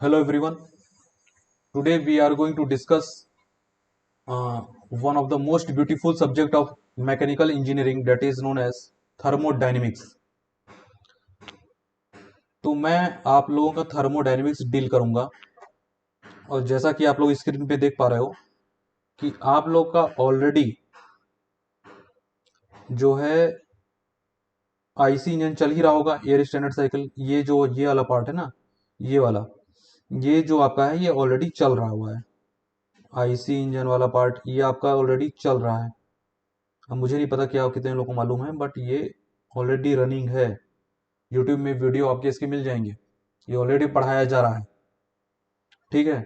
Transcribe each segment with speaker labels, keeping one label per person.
Speaker 1: Hello everyone. Today we are going to discuss one of the most beautiful subject of mechanical engineering that is known as thermodynamics. तो मैं आप लोगों का thermodynamics deal करूंगा। और जैसा कि आप लोग स्क्रीन पे देख पा रहे हो कि आप लोग का ऑलरेडी जो है आईसी इंजन चल ही रहा होगा, एयर स्टैंडर्ड साइकिल। ये वाला पार्ट है ना, ये वाला, ये जो आपका है ये ऑलरेडी चल रहा हुआ है। आईसी इंजन वाला पार्ट ये आपका ऑलरेडी चल रहा है। अब मुझे नहीं पता क्या कितने लोगों को मालूम है, बट ये ऑलरेडी रनिंग है। यूट्यूब में वीडियो आपके इसके मिल जाएंगे। ये ऑलरेडी पढ़ाया जा रहा है। ठीक है।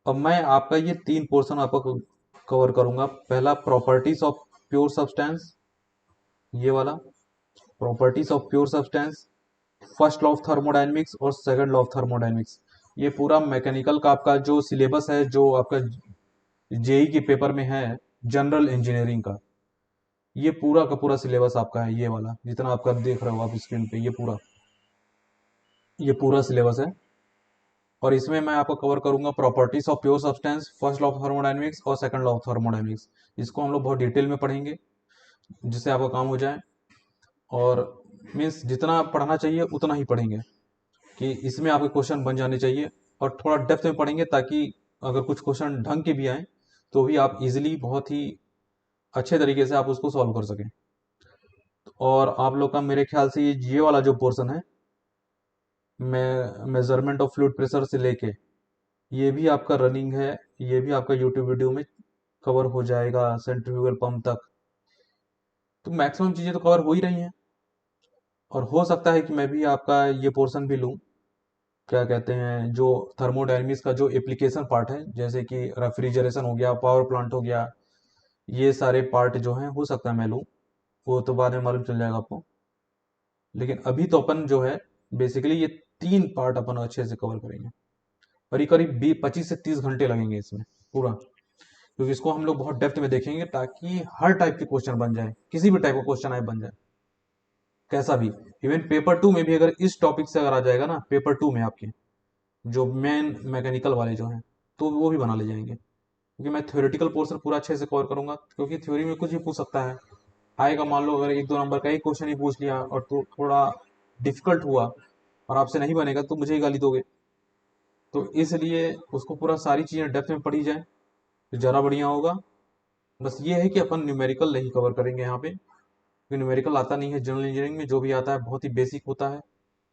Speaker 1: अब मैं आपका ये तीन पोर्शन आपको कवर करूंगा। पहला प्रॉपर्टीज ऑफ प्योर सब्सटेंस, ये वाला properties of pure substance, first law of thermodynamics और सेकंड लॉ ऑफ थर्मोडायनेमिक्स। ये पूरा मैकेनिकल का आपका जो सिलेबस है, जो आपका जेई के पेपर में है, जनरल इंजीनियरिंग का, ये पूरा का पूरा सिलेबस आपका है। ये वाला जितना आपका देख रहे हो आप स्क्रीन पे, ये पूरा सिलेबस है। और इसमें मैं आपको कवर करूंगा properties of pure substance, first law of thermodynamics और सेकंड लॉ ऑफ थर्मोडायनेमिक्स। इसको हम लोग बहुत डिटेल में पढ़ेंगे जिससे आपका काम हो जाए। और मीन्स जितना आप पढ़ना चाहिए उतना ही पढ़ेंगे, कि इसमें आपके क्वेश्चन बन जाने चाहिए। और थोड़ा डेप्थ में पढ़ेंगे ताकि अगर कुछ क्वेश्चन ढंग के भी आए तो भी आप इजिली, बहुत ही अच्छे तरीके से आप उसको सॉल्व कर सकें। और आप लोग का मेरे ख्याल से ये वाला जो पोर्शन है, मेजरमेंट ऑफ फ्लूइड प्रेशर से लेके, ये भी आपका रनिंग है। ये भी आपका यूट्यूब वीडियो में कवर हो जाएगा, सेंट्रीफ्यूगल पंप तक। तो मैक्सिमम चीज़ें तो कवर हो ही रही हैं। और हो सकता है कि मैं भी आपका ये पोर्शन भी लूँ, क्या कहते हैं, जो थर्मोडायनेमिक्स का जो एप्लीकेशन पार्ट है, जैसे कि रेफ्रिजरेशन हो गया, पावर प्लांट हो गया, ये सारे पार्ट जो हैं हो सकता है मैं लूँ। वो तो बाद में मालूम चल जाएगा आपको। लेकिन अभी तो अपन जो है बेसिकली ये तीन पार्ट अपन अच्छे से कवर करेंगे। करीब करीब 25 से 30 घंटे लगेंगे इसमें पूरा, क्योंकि इसको हम लोग बहुत डेप्थ में देखेंगे ताकि हर टाइप के क्वेश्चन बन जाए, किसी भी टाइप का क्वेश्चन आए बन जाए, कैसा भी। इवन पेपर टू में भी अगर इस टॉपिक से अगर आ जाएगा ना, पेपर टू में आपके जो मेन मैकेनिकल वाले जो हैं, तो वो भी बना ले जाएंगे। क्योंकि मैं थ्योरेटिकल पोर्शन पूरा अच्छे से कवर करूंगा, क्योंकि थ्योरी में कुछ भी पूछ सकता है। आएगा, मान लो अगर एक दो नंबर का ही क्वेश्चन ही पूछ लिया और तो थोड़ा डिफिकल्ट हुआ और आपसे नहीं बनेगा तो मुझे ही गाली दोगे। तो इसलिए उसको पूरा सारी चीज़ें डेप्थ में पढ़ी जाए तो ज़्यादा बढ़िया होगा। बस ये है कि अपन न्यूमेरिकल नहीं कवर करेंगे यहाँ पे, क्योंकि न्यूमेरिकल आता नहीं है। जनरल इंजीनियरिंग में जो भी आता है बहुत ही बेसिक होता है,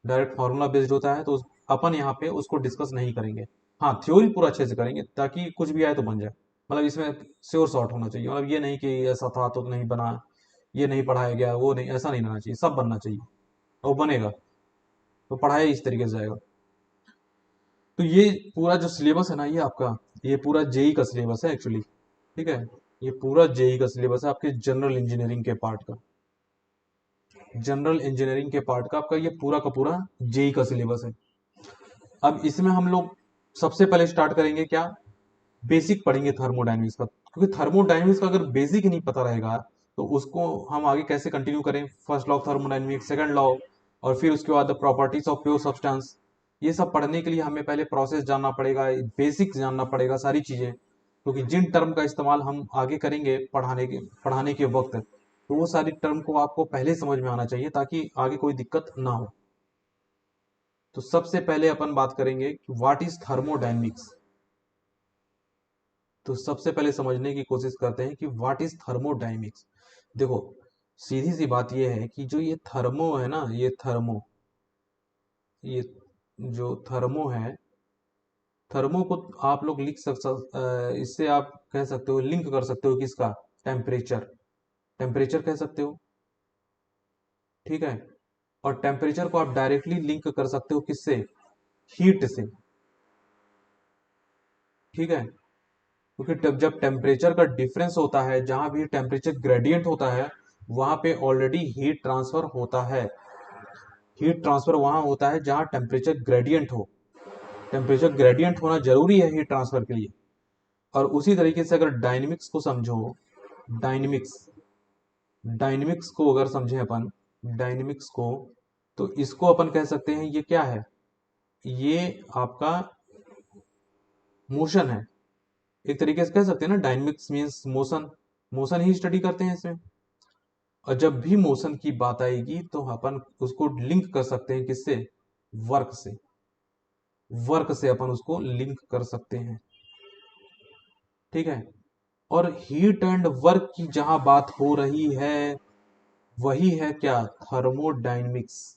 Speaker 1: डायरेक्ट फार्मूला बेस्ड होता है। तो अपन यहाँ पे उसको डिस्कस नहीं करेंगे। हाँ, थ्योरी पूरा अच्छे से करेंगे ताकि कुछ भी आए तो बन जाए। मतलब इसमें श्योर शॉर्ट होना चाहिए। मतलब ये नहीं कि ऐसा था तो नहीं बना, ये नहीं पढ़ाया गया, वो नहीं, ऐसा नहीं रहना चाहिए। सब बनना चाहिए और वो बनेगा तो पढ़ाया इस तरीके से जाएगा। तो ये पूरा जो सिलेबस है ना, ये आपका, ये पूरा जेई का सिलेबस है एक्चुअली। ठीक है। ये पूरा जेई का सिलेबस है आपके जनरल इंजीनियरिंग के पार्ट का। जनरल इंजीनियरिंग के पार्ट का आपका ये पूरा का पूरा जेई का सिलेबस है। अब इसमें हम लोग सबसे पहले स्टार्ट करेंगे क्या, बेसिक पढ़ेंगे थर्मोडायनेमिक्स का। क्योंकि थर्मोडायनेमिक्स का अगर बेसिक ही नहीं पता रहेगा तो उसको हम आगे कैसे कंटिन्यू करें। First law of thermodynamics, second law, और फिर उसके बाद प्रॉपर्टीज ऑफ प्योर सब्सटेंस। ये सब पढ़ने के लिए हमें पहले प्रोसेस जानना पड़ेगा, बेसिक जानना पड़ेगा सारी चीजें। क्योंकि जिन टर्म का इस्तेमाल हम आगे करेंगे पढ़ाने के वक्त, तो वो सारी टर्म को आपको पहले समझ में आना चाहिए ताकि आगे कोई दिक्कत ना हो। तो सबसे पहले अपन बात करेंगे कि व्हाट इज थर्मोडायनेमिक्स। तो सबसे पहले समझने की कोशिश करते हैं कि व्हाट इज थर्मोडायनेमिक्स। देखो, सीधी सी बात यह है कि जो ये थर्मो है ना, ये जो थर्मो है, थर्मो को आप लोग इससे आप कह सकते हो, लिंक कर सकते हो किसका, टेम्परेचर। टेम्परेचर कह सकते हो। ठीक है। और टेम्परेचर को आप डायरेक्टली लिंक कर सकते हो किससे, हीट से। ठीक है। क्योंकि जब टेम्परेचर का डिफरेंस होता है, जहां भी टेम्परेचर ग्रेडियंट होता है, वहां पे ऑलरेडी हीट ट्रांसफर होता है। हीट ट्रांसफर वहां होता है जहां टेम्परेचर ग्रेडियंट हो। टेम्परेचर ग्रेडियंट होना जरूरी है हीट ट्रांसफर के लिए। और उसी तरीके से अगर डायनेमिक्स को समझो, डायनेमिक्स डायनेमिक्स को अगर समझें अपन, डायनेमिक्स को, तो इसको अपन कह सकते हैं ये क्या है, ये आपका मोशन है, एक तरीके से कह सकते हैं ना, डायनेमिक्स मीन्स मोशन, मोशन ही स्टडी करते हैं इसमें। और जब भी मोशन की बात आएगी तो अपन उसको लिंक कर सकते हैं किससे, वर्क से, वर्क से अपन उसको लिंक कर सकते हैं, ठीक है। और हीट एंड वर्क की जहां बात हो रही है वही है क्या, थर्मोडायनेमिक्स।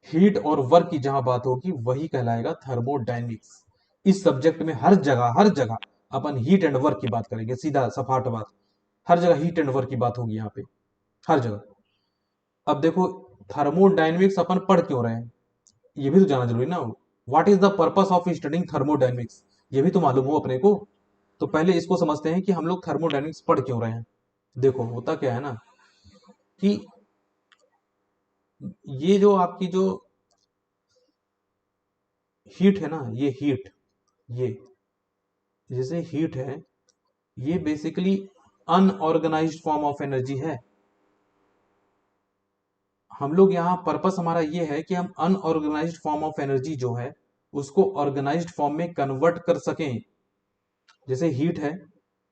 Speaker 1: हीट और वर्क की जहां बात होगी वही कहलाएगा थर्मोडायनेमिक्स। इस सब्जेक्ट में हर जगह अपन हीट एंड वर्क की बात करेंगे, सीधा सपाट बात, हर जगह हीट एंड वर्क की बात होगी यहाँ पे, हर जगह। अब देखो, थर्मोडायनेमिक्स अपन पढ़ क्यों रहे हैं, ये भी तो जानना जरूरी ना। What is the purpose of studying thermodynamics, ये भी तो मालूम हो अपने को। तो पहले इसको समझते हैं कि हम लोग थर्मोडायनेमिक्स पढ़ क्यों रहे हैं। देखो होता क्या है ना, कि ये जो आपकी जो हीट है ना, ये हीट, ये जैसे हीट है, ये basically unorganised form of energy है। हम लोग यहाँ पर्पस हमारा ये है कि हम अनऑर्गेनाइज्ड फॉर्म ऑफ एनर्जी जो है उसको ऑर्गेनाइज्ड फॉर्म में कन्वर्ट कर सकें। जैसे हीट है,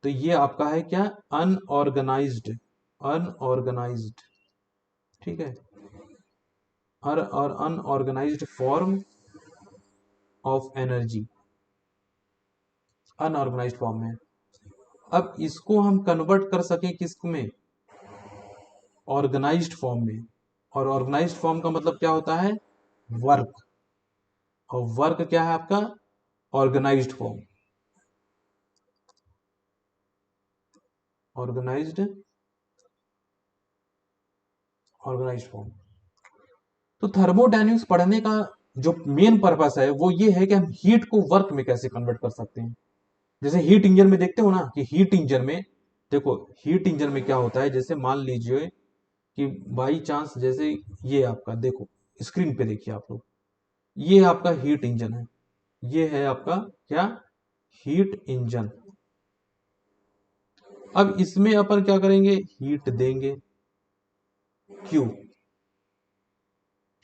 Speaker 1: तो ये आपका है क्या, अनऑर्गेनाइज्ड, अनऑर्गेनाइज्ड, ठीक है, और unorganised form of energy, unorganised form में। अब इसको हम कन्वर्ट कर सकें किस में, ऑर्गेनाइज्ड फॉर्म में। और ऑर्गेनाइज्ड फॉर्म का मतलब क्या होता है, वर्क। और वर्क क्या है आपका, organised form, organised, organised form. तो थर्मोडायनेमिक्स पढ़ने का जो मेन पर्पस है वो ये है कि हम हीट को वर्क में कैसे कन्वर्ट कर सकते हैं। जैसे हीट इंजन में देखते हो ना, कि हीट इंजन में, देखो हीट इंजन में क्या होता है, जैसे मान लीजिए कि बाई चांस, जैसे ये आपका देखो, स्क्रीन पे देखिए आप लोग, ये आपका हीट इंजन है, ये है आपका क्या, हीट इंजन। अब इसमें अपन क्या करेंगे, हीट देंगे, क्यों,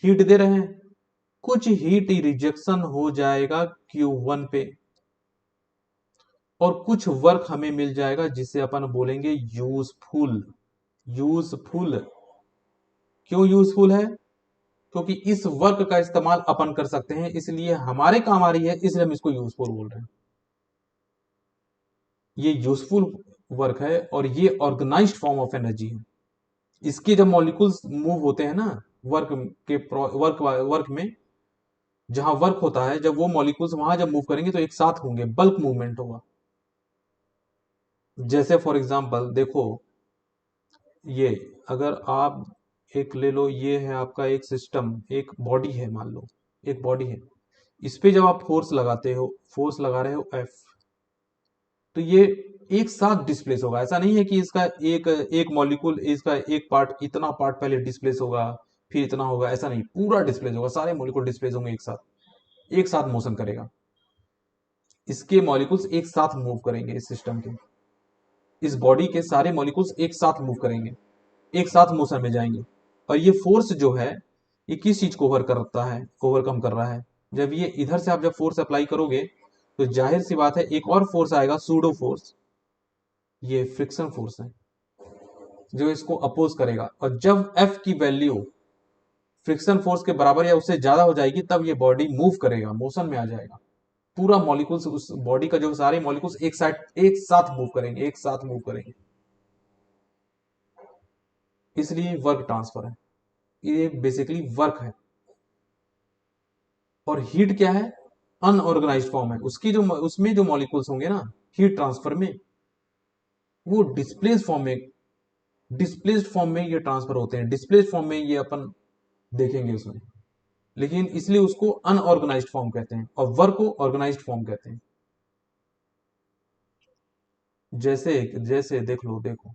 Speaker 1: हीट दे रहे हैं, कुछ हीट रिजेक्शन हो जाएगा Q1 पे, और कुछ वर्क हमें मिल जाएगा जिसे अपन बोलेंगे यूजफुल, यूजफुल। क्यों यूजफुल है, क्योंकि इस वर्क का इस्तेमाल अपन कर सकते हैं, इसलिए हमारे काम आ रही है, इसलिए हम इसको यूजफुल बोल रहे हैं। ये यूजफुल वर्क है और ये ऑर्गेनाइज्ड फॉर्म ऑफ एनर्जी है। इसके जब मॉलिक्यूल्स मूव होते हैं ना, वर्क के वर्क में जहां वर्क होता है, जब वो मॉलिक्यूल्स वहां जब मूव करेंगे तो एक साथ होंगे, बल्क मूवमेंट होगा। जैसे फॉर एग्जांपल देखो, ये अगर आप एक ले लो, ये है आपका एक सिस्टम, एक बॉडी है, मान लो एक बॉडी है, इस पे जब आप फोर्स लगाते हो, फोर्स लगा रहे हो F, तो ये एक साथ डिस्प्लेस होगा। ऐसा नहीं है कि इसका एक एक मॉलिक्यूल, इसका एक पार्ट, इतना पार्ट पहले डिस्प्लेस होगा फिर इतना होगा, ऐसा नहीं, पूरा डिस्प्लेस होगा, सारे मॉलिक्यूल डिस्प्लेस होंगे एक साथ मोशन करेगा, इसके मॉलिक्यूल्स एक साथ मूव करेंगे, इस सिस्टम के, इस बॉडी के सारे मॉलिक्यूल्स एक साथ मूव करेंगे, एक साथ मोशन में जाएंगे। और ये फोर्स जो है, ये किस चीज को ओवर करता है, ओवरकम कर रहा है, जब ये इधर से आप जब फोर्स अप्लाई करोगे तो जाहिर सी बात है एक और फोर्स आएगा, सूडो फोर्स, ये फ्रिक्शन फोर्स है जो इसको अपोज करेगा। और जब एफ की वैल्यू फ्रिक्शन फोर्स के बराबर या उससे ज्यादा हो जाएगी तब ये बॉडी मूव करेगा, मोशन में आ जाएगा। पूरा मॉलिक्यूल्स, उस बॉडी का जो सारे मॉलिक्यूल्स एक साथ मूव करेंगे, एक साथ मूव करेंगे, इसलिए वर्क ट्रांसफर है, ये बेसिकली वर्क है। और हीट क्या है, अनऑर्गेनाइज्ड फॉर्म है, उसकी जो उसमें जो मॉलिक्यूल्स होंगे ना हीट ट्रांसफर में, वो डिस्प्लेस फॉर्म में, डिस्प्लेस्ड फॉर्म में ये ट्रांसफर होते हैं, डिस्प्लेस्ड फॉर्म में ये अपन देखेंगे उसमें। लेकिन इसलिए उसको अनऑर्गेनाइज्ड फॉर्म कहते हैं और वर्क को ऑर्गेनाइज्ड फॉर्म कहते हैं। जैसे जैसे देख लो, देखो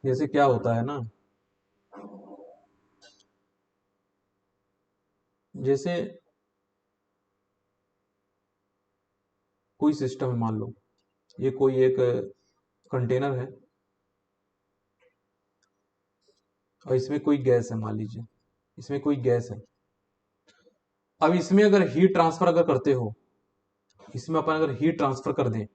Speaker 1: जैसे क्या होता है ना, जैसे कोई सिस्टम है, मान लो ये कोई एक कंटेनर है, और इसमें कोई गैस है, मान लीजिए इसमें कोई गैस है। अब इसमें अगर हीट ट्रांसफर अगर करते हो, इसमें अपन अगर हीट ट्रांसफर कर दें,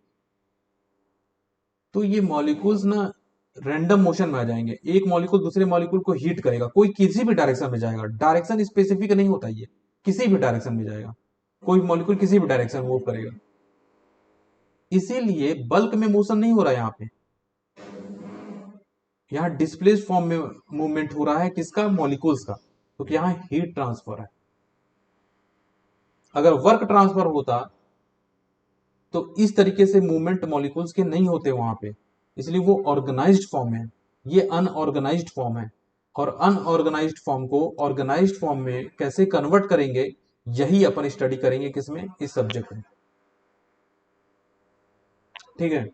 Speaker 1: तो ये मॉलिक्यूल्स ना रैंडम मोशन में आ जाएंगे। एक मॉलिक्यूल दूसरे मॉलिक्यूल को हीट करेगा, कोई किसी भी डायरेक्शन में जाएगा, डायरेक्शन स्पेसिफिक नहीं होता, ये किसी भी डायरेक्शन में जाएगा, कोई मॉलिक्यूल किसी भी डायरेक्शन में मूव करेगा। इसीलिए बल्क में मोशन नहीं हो रहा है यहाँ पे, यहाँ डिस्प्लेस फॉर्म में मूवमेंट हो रहा है, किसका? मॉलिक्यूल्स का, क्योंकि यहाँ हीट ट्रांसफर है। अगर वर्क ट्रांसफर होता तो इस तरीके से मूवमेंट मॉलिक्यूल्स के नहीं होते वहां पे, इसलिए वो ऑर्गेनाइज्ड फॉर्म है, ये अनऑर्गेनाइज्ड फॉर्म है। और अनऑर्गेनाइज्ड फॉर्म को ऑर्गेनाइज्ड फॉर्म में कैसे कन्वर्ट करेंगे, यही अपन स्टडी करेंगे किसमें? इस सब्जेक्ट में। ठीक है,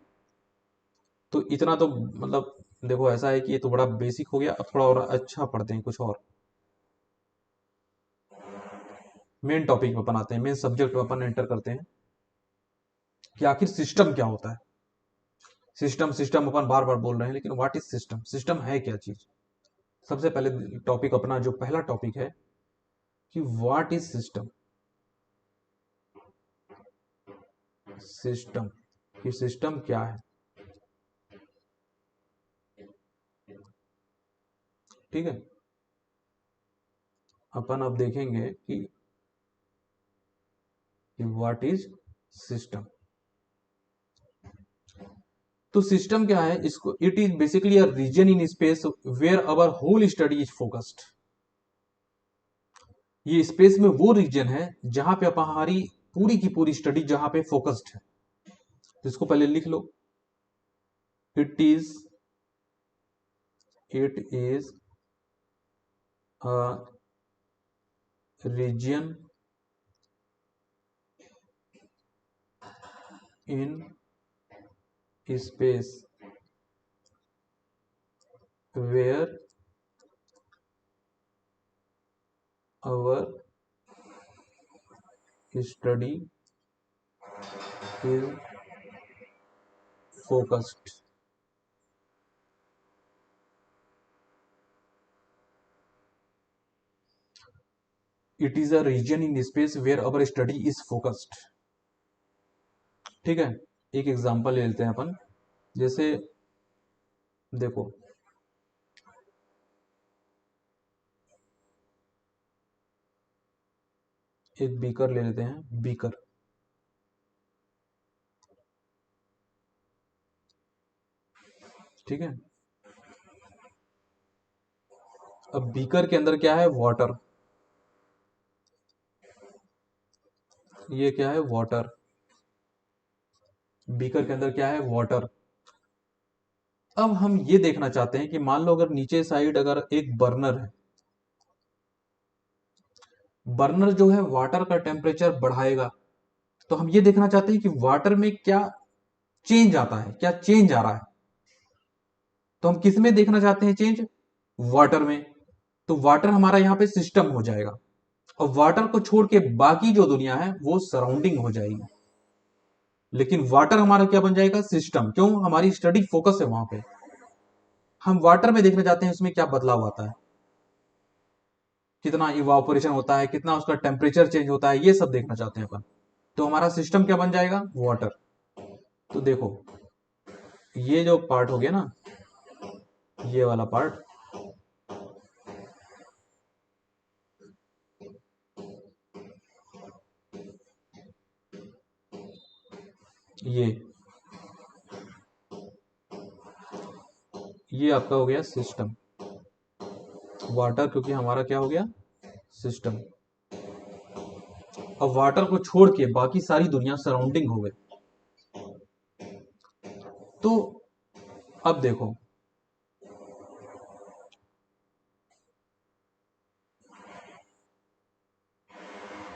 Speaker 1: तो इतना तो मतलब देखो ऐसा है कि ये तो बड़ा बेसिक हो गया। अब थोड़ा और अच्छा पढ़ते हैं, कुछ और मेन टॉपिक पे अपन आते हैं, मेन सब्जेक्ट पे अपन एंटर करते हैं कि आखिर सिस्टम क्या होता है। सिस्टम सिस्टम अपन बार बार बोल रहे हैं, लेकिन व्हाट इज सिस्टम? सिस्टम है क्या चीज? सबसे पहले टॉपिक अपना जो पहला टॉपिक है कि व्हाट इज सिस्टम। सिस्टम, कि सिस्टम क्या है। ठीक है, अपन अब देखेंगे कि व्हाट इज सिस्टम। तो सिस्टम क्या है इसको? It is basically a region in space where our whole study is focused. ये स्पेस में वो रीजन है जहां पे हमारी पूरी की पूरी स्टडी जहां पे फोकस्ड है। तो इसको पहले लिख लो, it is, it is a region in space where our study is focused. It is a region in space where our study is focused. ठीक है, एक एग्जांपल ले लेते हैं अपन। जैसे देखो, एक बीकर ले लेते हैं, बीकर। ठीक है, अब बीकर के अंदर क्या है? वाटर। ये क्या है? वाटर। बीकर के अंदर क्या है? वाटर। अब हम ये देखना चाहते हैं कि मान लो अगर नीचे साइड अगर एक बर्नर है, बर्नर जो है वाटर का टेम्परेचर बढ़ाएगा, तो हम ये देखना चाहते हैं कि वाटर में क्या चेंज आता है, क्या चेंज आ रहा है। तो हम किस में देखना चाहते हैं चेंज? वाटर में। तो वाटर हमारा यहां पे सिस्टम हो जाएगा, और वाटर को छोड़ के बाकी जो दुनिया है वो सराउंडिंग हो जाएगी। लेकिन वाटर हमारा क्या बन जाएगा? सिस्टम। क्यों? हमारी स्टडी फोकस है वहां पे, हम वाटर में देखना चाहते हैं उसमें क्या बदलाव आता है, कितना इवापोरेशन होता है, कितना उसका टेम्परेचर चेंज होता है, ये सब देखना चाहते हैं अपन। तो हमारा सिस्टम क्या बन जाएगा? वाटर। तो देखो, ये जो पार्ट हो गया ना, ये वाला पार्ट, ये आपका हो गया सिस्टम। वाटर, क्योंकि हमारा क्या हो गया? सिस्टम। अब वाटर को छोड़ के बाकी सारी दुनिया सराउंडिंग हो गई। तो अब देखो,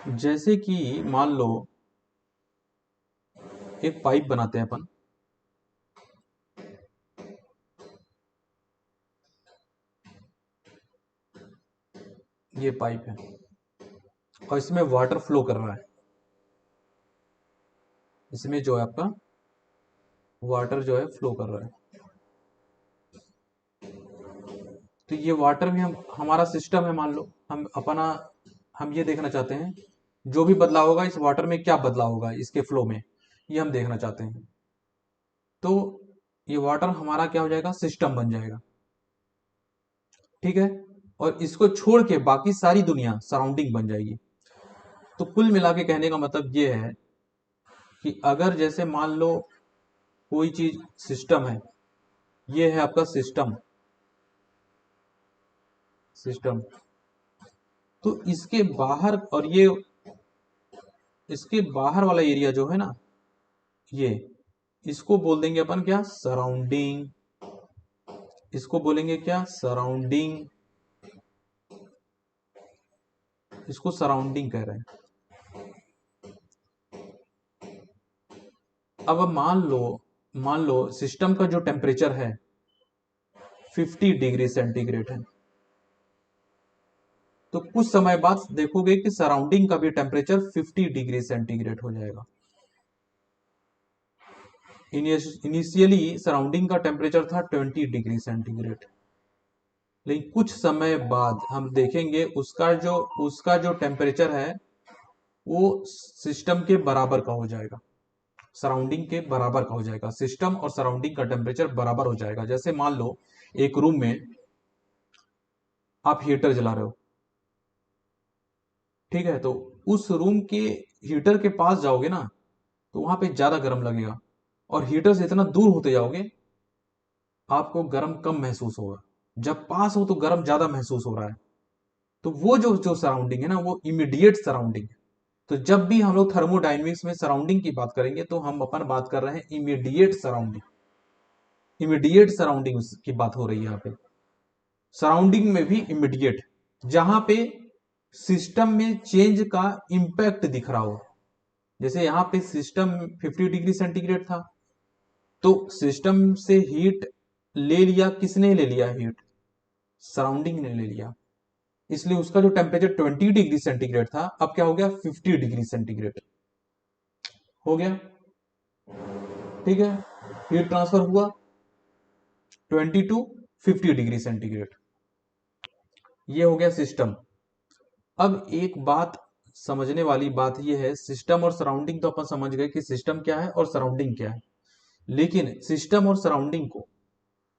Speaker 1: जैसे कि मान लो एक पाइप बनाते हैं अपन, ये पाइप है और इसमें वाटर फ्लो कर रहा है, इसमें जो है आपका वाटर जो है फ्लो कर रहा है। तो ये वाटर में हम हमारा सिस्टम है, मान लो हम ये देखना चाहते हैं जो भी बदलाव होगा इस वाटर में, क्या बदलाव होगा इसके फ्लो में, ये हम देखना चाहते हैं। तो ये वाटर हमारा क्या हो जाएगा, सिस्टम बन जाएगा। ठीक है, और इसको छोड़ के बाकी सारी दुनिया सराउंडिंग बन जाएगी। तो कुल मिला के कहने का मतलब ये है कि अगर जैसे मान लो कोई चीज सिस्टम है, ये है आपका सिस्टम, सिस्टम तो इसके बाहर, और ये इसके बाहर वाला एरिया जो है ना, ये इसको बोल देंगे अपन क्या, सराउंडिंग। इसको बोलेंगे क्या, सराउंडिंग। इसको सराउंडिंग कह रहे हैं। अब मान लो सिस्टम का जो टेम्परेचर है 50 डिग्री सेंटीग्रेड है, तो कुछ समय बाद देखोगे कि सराउंडिंग का भी टेम्परेचर 50 डिग्री सेंटीग्रेड हो जाएगा। इनिशियली सराउंडिंग का टेम्परेचर था 20 डिग्री सेंटीग्रेड, लेकिन कुछ समय बाद हम देखेंगे उसका जो टेम्परेचर है वो सिस्टम के बराबर का हो जाएगा, सराउंडिंग के बराबर का हो जाएगा। सिस्टम और सराउंडिंग का टेम्परेचर बराबर हो जाएगा। जैसे मान लो एक रूम में आप हीटर जला रहे हो, ठीक है, तो उस रूम के हीटर के पास जाओगे ना, तो वहां पे ज्यादा गर्म लगेगा, और हीटर से इतना दूर होते जाओगे आपको गर्म कम महसूस होगा। जब पास हो तो गर्म ज्यादा महसूस हो रहा है। तो वो जो जो सराउंडिंग है ना, वो इमीडिएट सराउंडिंग है। तो जब भी हम लोग थर्मोडायनेमिक्स में सराउंडिंग की बात करेंगे तो हम अपन बात कर रहे हैं इमीडिएट सराउंडिंग। इमीडिएट सराउंडिंग की बात हो रही है यहाँ पे। सराउंडिंग में भी इमीडिएट, जहां पे सिस्टम में चेंज का इंपैक्ट दिख रहा हो। जैसे यहाँ पे सिस्टम 50 डिग्री सेंटीग्रेड था, तो सिस्टम से हीट ले लिया, किसने ले लिया हीट, सराउंडिंग ने ले लिया। इसलिए उसका जो टेम्परेचर 20 डिग्री सेंटीग्रेड था अब क्या हो गया, 50 डिग्री सेंटीग्रेड हो गया। ठीक है, हीट ट्रांसफर हुआ 20 टू 50 डिग्री सेंटीग्रेड, ये हो गया सिस्टम। अब एक बात समझने वाली बात यह है, सिस्टम और सराउंडिंग तो अपन समझ गए कि सिस्टम क्या है और सराउंडिंग क्या है, लेकिन सिस्टम और सराउंडिंग को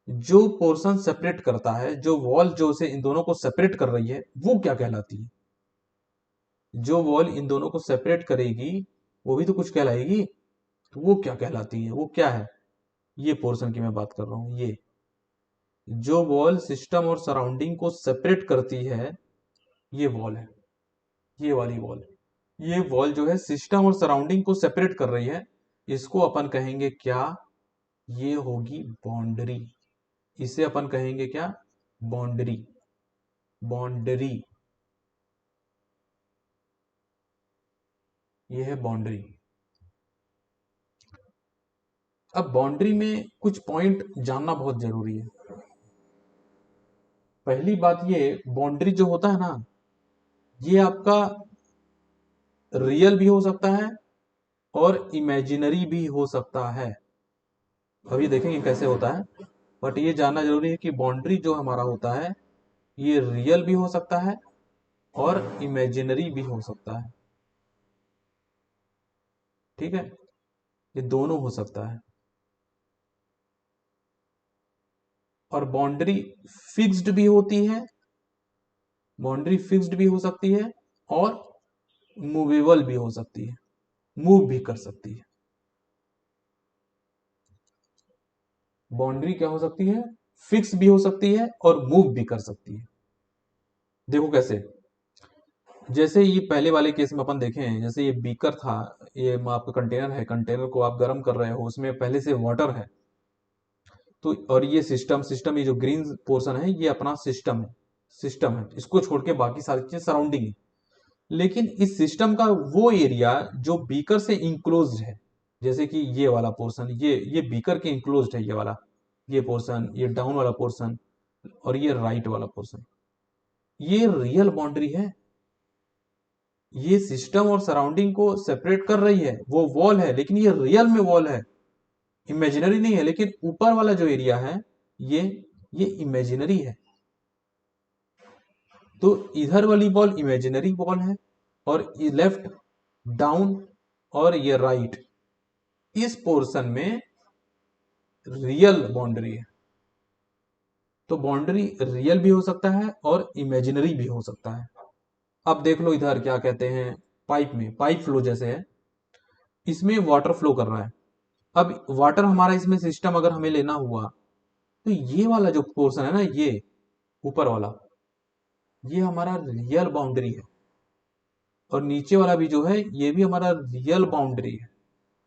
Speaker 1: जो पोर्शन सेपरेट करता है, जो वॉल जो से इन दोनों को सेपरेट कर रही है, वो क्या कहलाती है। जो वॉल इन दोनों को सेपरेट करेगी वो भी तो कुछ कहलाएगी, तो वो क्या कहलाती है, वो क्या है, ये पोर्शन की मैं बात कर रहा हूं। ये जो वॉल सिस्टम और सराउंडिंग को सेपरेट करती है, ये वॉल है, ये वाली वॉल। ये वॉल जो है सिस्टम और सराउंडिंग को सेपरेट कर रही है, इसको अपन कहेंगे क्या, ये होगी बाउंड्री। इसे अपन कहेंगे क्या, बाउंड्री। बाउंड्री, ये है बाउंड्री। अब बाउंड्री में कुछ पॉइंट जानना बहुत जरूरी है। पहली बात, ये बाउंड्री जो होता है ना, ये आपका रियल भी हो सकता है और इमेजिनरी भी हो सकता है। अभी देखेंगे कैसे होता है, बट ये जानना जरूरी है कि बाउंड्री जो हमारा होता है ये रियल भी हो सकता है और इमेजिनरी भी हो सकता है। ठीक है, ये दोनों हो सकता है। और बाउंड्री फिक्स्ड भी होती है, बाउंड्री फिक्स्ड भी हो सकती है और मूवेबल भी हो सकती है, मूव भी कर सकती है। बाउंड्री क्या हो सकती है, फिक्स भी हो सकती है और मूव भी कर सकती है। देखो कैसे, जैसे ये पहले वाले केस में अपन देखे हैं, जैसे ये बीकर था, ये आपका कंटेनर है, कंटेनर को आप गर्म कर रहे हो, उसमें पहले से वाटर है। तो और ये सिस्टम ये जो ग्रीन पोर्शन है ये अपना सिस्टम है, इसको छोड़ के बाकी सारी चीजें सराउंडिंग है। लेकिन इस सिस्टम का वो एरिया जो बीकर से इंक्लोज्ड है, जैसे कि ये वाला पोर्शन, ये बीकर के इंक्लोज्ड है, ये वाला, ये पोर्शन, ये डाउन वाला पोर्शन और ये राइट वाला पोर्शन, ये रियल बाउंड्री है। ये सिस्टम और सराउंडिंग को सेपरेट कर रही है, वो वॉल है, लेकिन ये रियल में वॉल है, इमेजिनरी नहीं है। लेकिन ऊपर वाला जो एरिया है ये ये इमेजिनरी है। तो इधर वाली बॉल इमेजिनरी बॉल है, और ये लेफ्ट डाउन, और ये राइट, इस पोर्शन में रियल बाउंड्री है। तो बाउंड्री रियल भी हो सकता है और इमेजिनरी भी हो सकता है। अब देख लो इधर क्या कहते हैं, पाइप में पाइप फ्लो जैसे है, इसमें वाटर फ्लो कर रहा है। अब वाटर हमारा इसमें सिस्टम अगर हमें लेना हुआ, तो ये वाला जो पोर्शन है ना, ये ऊपर वाला, ये हमारा रियल बाउंड्री है, और नीचे वाला भी जो है ये भी हमारा रियल बाउंड्री है।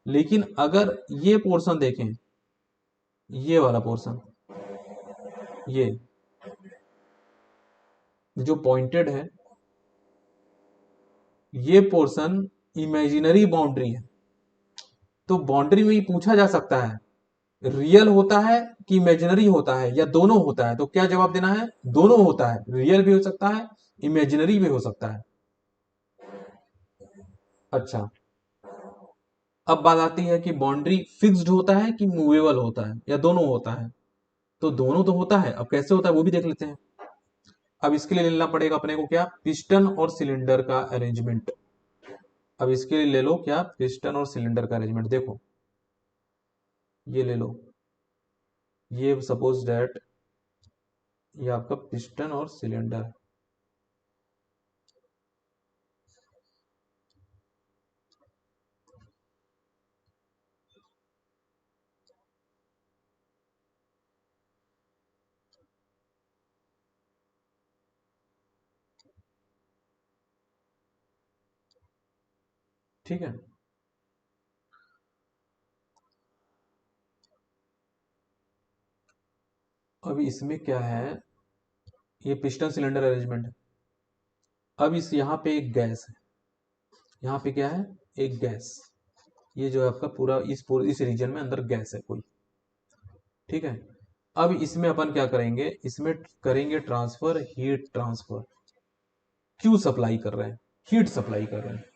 Speaker 1: लेकिन अगर ये पोर्शन देखें, ये वाला पोर्शन, ये जो पॉइंटेड है, ये पोर्शन इमेजिनरी बाउंड्री है। तो बाउंड्री में ही पूछा जा सकता है रियल होता है कि इमेजिनरी होता है, या दोनों होता है। तो क्या जवाब देना है? दोनों होता है, रियल भी हो सकता है, इमेजिनरी भी हो सकता है। अच्छा, अब बात आती है कि बाउंड्री फिक्स्ड होता है कि मूवेबल होता है, या दोनों होता है। तो दोनों तो होता है, अब कैसे होता है वो भी देख लेते हैं। अब इसके लिए लेना पड़ेगा अपने को क्या, पिस्टन और सिलेंडर का अरेंजमेंट। अब इसके लिए ले लो क्या, पिस्टन और सिलेंडर का अरेंजमेंट। देखो ये ले लो, ये सपोज दैट ये आपका पिस्टन और सिलेंडर है। ठीक है, अब इसमें क्या है, ये पिस्टन सिलेंडर अरेंजमेंट है। अब इस यहाँ पे एक गैस है, यहाँ पे क्या है, एक गैस। ये जो है आपका पूरा इस रीजन में अंदर गैस है कोई। ठीक है, अब इसमें अपन क्या करेंगे, इसमें करेंगे ट्रांसफर, हीट ट्रांसफर। क्यों सप्लाई कर रहे हैं, हीट सप्लाई कर रहे हैं।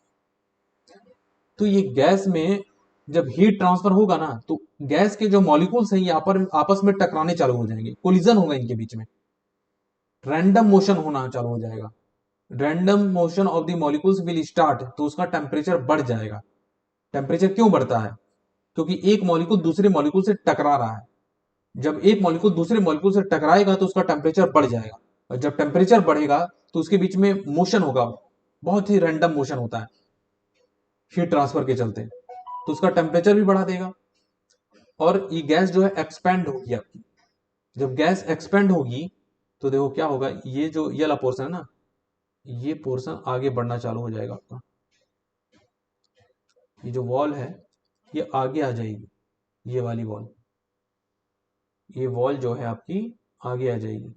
Speaker 1: तो ये गैस में जब हीट ट्रांसफर होगा ना, तो गैस के जो मॉलिक्यूल्स हैं ये आपस में टकराने चालू हो जाएंगे, कोलिजन होगा इनके बीच में, रैंडम मोशन होना चालू हो जाएगा। Random motion of the molecules will start, तो उसका टेम्परेचर बढ़ जाएगा। टेम्परेचर क्यों बढ़ता है? क्योंकि एक मॉलिक्यूल दूसरे मॉलिक्यूल से टकरा रहा है। जब एक मॉलिक्यूल दूसरे मॉलिक्यूल से टकराएगा तो उसका टेम्परेचर बढ़ जाएगा, और जब टेम्परेचर बढ़ेगा तो उसके बीच में मोशन होगा, बहुत ही रैंडम मोशन होता है हीट ट्रांसफर के चलते, तो उसका टेम्परेचर भी बढ़ा देगा। और ये गैस जो है एक्सपेंड होगी आपकी। जब गैस एक्सपेंड होगी तो देखो क्या होगा, ये जो ये वाला पोर्शन है ना, ये पोर्शन आगे बढ़ना चालू हो जाएगा आपका। ये जो वॉल है ये आगे आ जाएगी, ये वाली वॉल, ये वॉल जो है आपकी आगे आ जाएगी।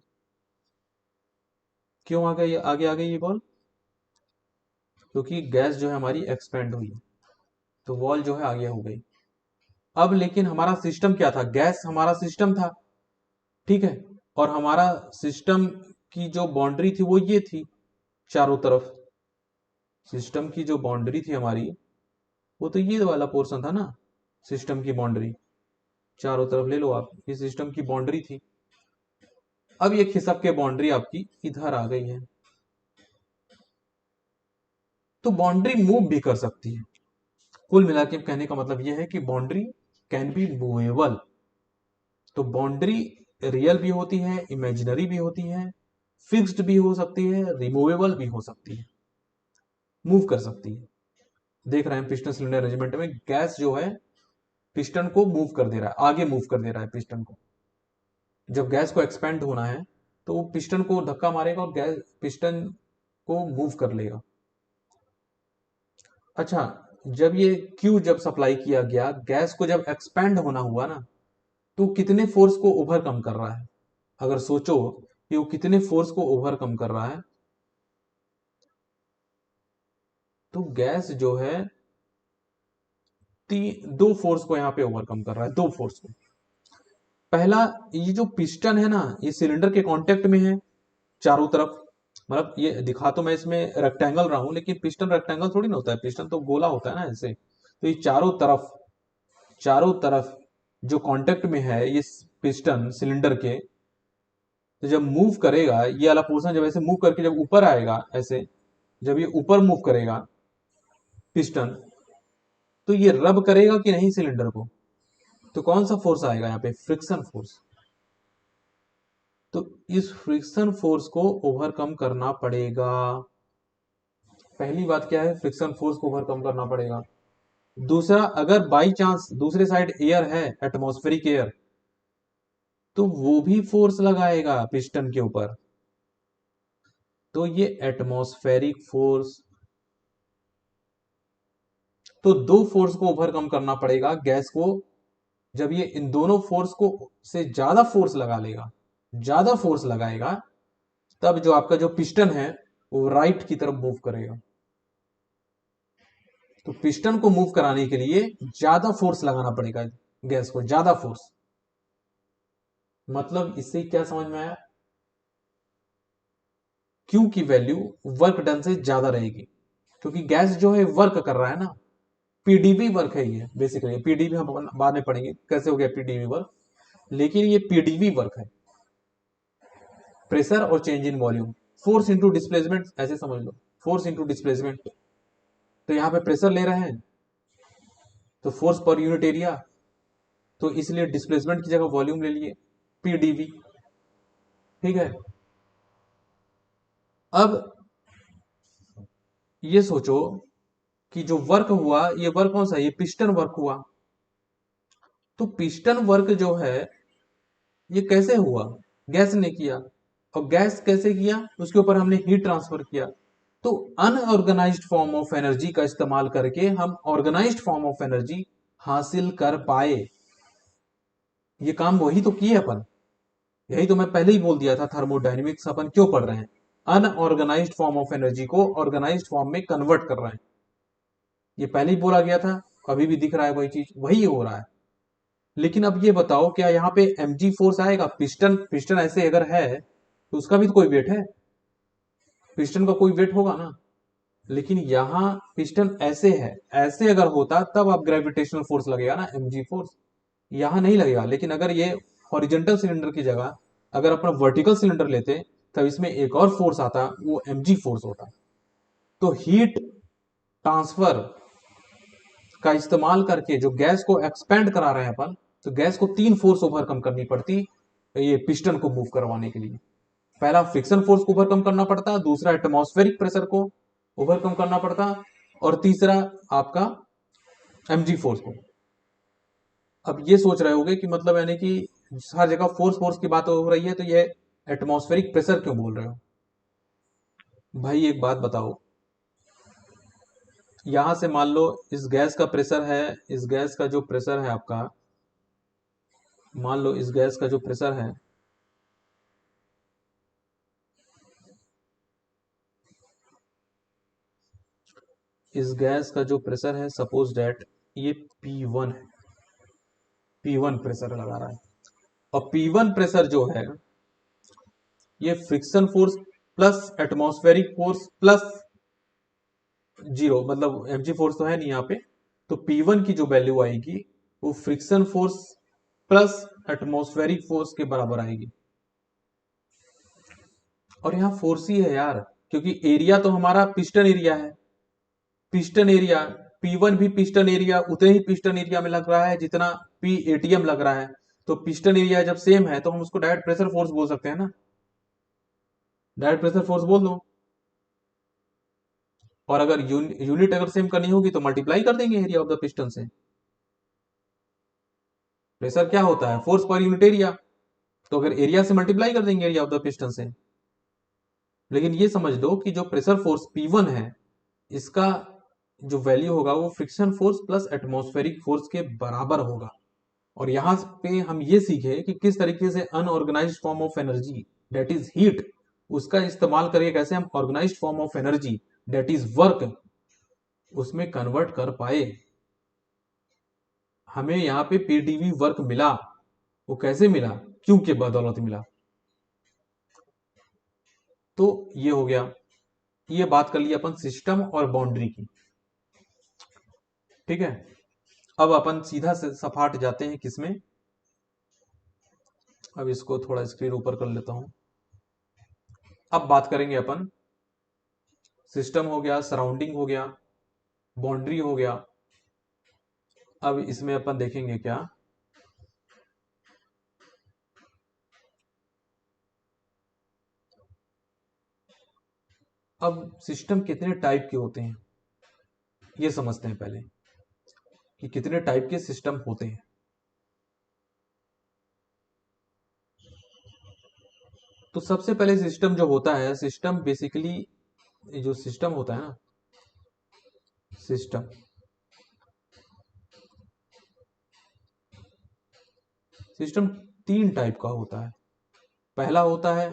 Speaker 1: क्यों आगे आ गई ये वॉल? क्योंकि गैस जो है हमारी एक्सपेंड हुई, तो वॉल जो है आगे हो गई। अब लेकिन हमारा सिस्टम क्या था, गैस हमारा सिस्टम था, ठीक है, और हमारा सिस्टम की जो बाउंड्री थी वो ये थी, चारों तरफ। सिस्टम की जो बाउंड्री थी हमारी, वो तो ये वाला पोर्शन था ना, सिस्टम की बाउंड्री। चारों तरफ ले लो आप, ये सिस्टम की बाउंड्री थी। अब ये खिसक के बाउंड्री आपकी इधर आ गई है, तो बाउंड्री मूव भी कर सकती है। कुल मिला के कहने का मतलब यह है कि बाउंड्री कैन बी मूवेबल। तो बाउंड्री रियल भी होती है, इमेजिनरी भी होती है, फिक्स्ड भी हो सकती है, रिमूवेबल भी हो सकती है, मूव कर सकती है। देख रहे हैं पिस्टन सिलेंडर अरेंजमेंट में गैस जो है पिस्टन को मूव कर दे रहा है, आगे मूव कर दे रहा है पिस्टन को। जब गैस को एक्सपेंड होना है तो वो पिस्टन को धक्का मारेगा और गैस पिस्टन को मूव कर लेगा। अच्छा, जब ये क्यू जब सप्लाई किया गया, गैस को जब एक्सपेंड होना हुआ ना, तो कितने फोर्स को ओवरकम कर रहा है? अगर सोचो कि वो कितने फोर्स को ओवरकम कर रहा है, तो गैस जो है दो फोर्स को यहां पे ओवरकम कर रहा है, दो फोर्स को। पहला, ये जो पिस्टन है ना, ये सिलेंडर के कांटेक्ट में है चारों तरफ। मतलब ये दिखा तो मैं इसमें रेक्टेंगल रहा हूं, लेकिन पिस्टन रेक्टेंगल थोड़ी ना होता है, पिस्टन तो गोला होता है ना ऐसे। तो ये चारों तरफ जो कांटेक्ट में है ये पिस्टन सिलेंडर के, तो जब मूव करेगा ये वाला पोर्शन, जब ऐसे मूव करके जब ऊपर आएगा ऐसे, जब ये ऊपर मूव करेगा पिस्टन, तो ये रब करेगा कि नहीं सिलेंडर को, तो कौन सा फोर्स आएगा यहाँ पे, फ्रिक्शन फोर्स। तो इस फ्रिक्शन फोर्स को ओवरकम करना पड़ेगा। पहली बात क्या है, फ्रिक्शन फोर्स को ओवरकम करना पड़ेगा। दूसरा, अगर बाई चांस दूसरे साइड एयर है, एटमॉस्फेरिक एयर, तो वो भी फोर्स लगाएगा पिस्टन के ऊपर। तो ये एटमॉस्फेरिक फोर्स, तो दो फोर्स को ओवरकम करना पड़ेगा गैस को। जब ये इन दोनों फोर्स को से ज्यादा फोर्स लगा लेगा, ज्यादा फोर्स लगाएगा, तब जो आपका जो पिस्टन है वो राइट की तरफ मूव करेगा। तो पिस्टन को मूव कराने के लिए ज्यादा फोर्स लगाना पड़ेगा गैस को, ज्यादा फोर्स। मतलब इससे क्या समझ में आया, क्यू की वैल्यू वर्क डन से ज्यादा रहेगी, क्योंकि गैस जो है वर्क कर रहा है ना। पीडीवी वर्क है ये बेसिकली, पीडीवी हम बाद में पढ़ेंगे कैसे हो गया पीडीवी वर्क, लेकिन ये पीडीवी वर्क है, प्रेशर और change in volume, force into displacement ऐसे समझ लो, फोर्स इंटू डिस्प्लेसमेंट। तो यहाँ पे प्रेशर ले रहे हैं तो फोर्स पर यूनिट एरिया, तो इसलिए डिस्प्लेसमेंट की जगह वॉल्यूम ले लिए, पीडीवी। ठीक है, अब ये सोचो कि जो वर्क हुआ ये वर्क कौन सा, ये पिस्टन वर्क हुआ। तो पिस्टन वर्क जो है ये कैसे हुआ, गैस ने किया। और गैस कैसे किया, उसके ऊपर हमने हीट ट्रांसफर किया। तो अनऑर्गेनाइज्ड फॉर्म ऑफ एनर्जी का इस्तेमाल करके हम ऑर्गेनाइज्ड फॉर्म ऑफ एनर्जी हासिल कर पाए। ये काम वही तो किए अपन, यही तो मैं पहले ही बोल दिया था, थर्मोडायनेमिक्स अपन क्यों पढ़ रहे हैं, अनऑर्गेनाइज्ड फॉर्म ऑफ एनर्जी को ऑर्गेनाइज्ड फॉर्म में कन्वर्ट कर रहे हैं। ये पहले ही बोला गया था, अभी भी दिख रहा है वही चीज, वही हो रहा है। लेकिन अब ये बताओ, क्या यहाँ पे mg फोर्स आएगा, पिस्टन पिस्टन ऐसे अगर है तो उसका भी तो कोई वेट है, पिस्टन का कोई वेट होगा ना। लेकिन यहाँ पिस्टन ऐसे है, ऐसे अगर होता तब आप ग्रेविटेशनल फोर्स लगेगा ना, mg फोर्स। यहाँ नहीं लगेगा। लेकिन अगर ये हॉरिजेंटल सिलेंडर की जगह अगर अपना वर्टिकल सिलेंडर लेते, तब इसमें एक और फोर्स आता, वो mg फोर्स होता। तो हीट ट्रांसफर का इस्तेमाल करके जो गैस को एक्सपेंड करा रहे हैं अपन, तो गैस को तीन फोर्स ओवरकम करनी पड़ती ये पिस्टन को मूव करवाने के लिए। पहला फ्रिक्शन फोर्स को ओवरकम करना पड़ता, दूसरा एटमॉस्फेरिक प्रेशर को ओवरकम करना पड़ता, और तीसरा आपका mg फोर्स को। अब ये सोच रहे होगे कि मतलब यानी कि हर जगह फोर्स फोर्स की बात हो रही है, तो ये एटमॉस्फेरिक प्रेशर क्यों बोल रहे हो। भाई एक बात बताओ, यहां से मान लो इस गैस का प्रेशर है, इस गैस का जो प्रेशर है आपका, मान लो इस गैस का जो प्रेशर है, इस गैस का जो प्रेशर है, सपोज डेट ये P1 है, P1 प्रेशर लगा रहा है। और P1 प्रेशर जो है ये friction force plus atmospheric force plus zero, मतलब mg फोर्स तो है नहीं यहाँ पे। तो P1 की जो वैल्यू आएगी वो friction force plus atmospheric force के बराबर आएगी। और यहाँ फोर्स ही है यार, क्योंकि एरिया तो हमारा पिस्टन एरिया है, पिस्टन एरिया, P1 भी पिस्टन एरिया उतने ही पिस्टन एरिया में लग रहा है जितना P एटीएम लग रहा है। तो पिस्टन एरिया जब सेम है तो हम उसको डायरेक्ट प्रेशर फोर्स बोल सकते हैं ना, डायरेक्ट प्रेशर फोर्स बोल दो। और अगर यूनिट अगर सेम करनी होगी तो मल्टीप्लाई कर देंगे एरिया ऑफ द पिस्टन से। प्रेशर क्या होता है, फोर्स पर यूनिट एरिया, तो अगर एरिया से मल्टीप्लाई कर देंगे एरिया ऑफ द पिस्टन से। लेकिन ये समझ लो कि जो प्रेशर फोर्स P1 है, इसका जो वैल्यू होगा वो friction force plus atmospheric force के बराबर होगा। और यहां पे हम ये सीखे कि किस तरीके से unorganised form of energy that is heat, उसका इस्तेमाल करके कैसे हम organised form of energy that is work उसमें कन्वर्ट कर पाए। हमें यहाँ पे पीडीवी वर्क मिला, वो कैसे मिला, क्यों के बदौलत मिला। तो ये हो गया, ये बात कर ली अपन सिस्टम और बाउंड्री की। ठीक है, अब अपन सीधा से सपाट जाते हैं किसमें, अब इसको थोड़ा स्क्रीन ऊपर कर लेता हूं। अब बात करेंगे अपन, सिस्टम हो गया, सराउंडिंग हो गया, बाउंड्री हो गया। अब इसमें अपन देखेंगे क्या, अब सिस्टम कितने टाइप के होते हैं ये समझते हैं पहले, कि कितने टाइप के सिस्टम होते हैं। तो सबसे पहले सिस्टम जो होता है, सिस्टम बेसिकली, जो सिस्टम होता है ना, सिस्टम सिस्टम तीन टाइप का होता है। पहला होता है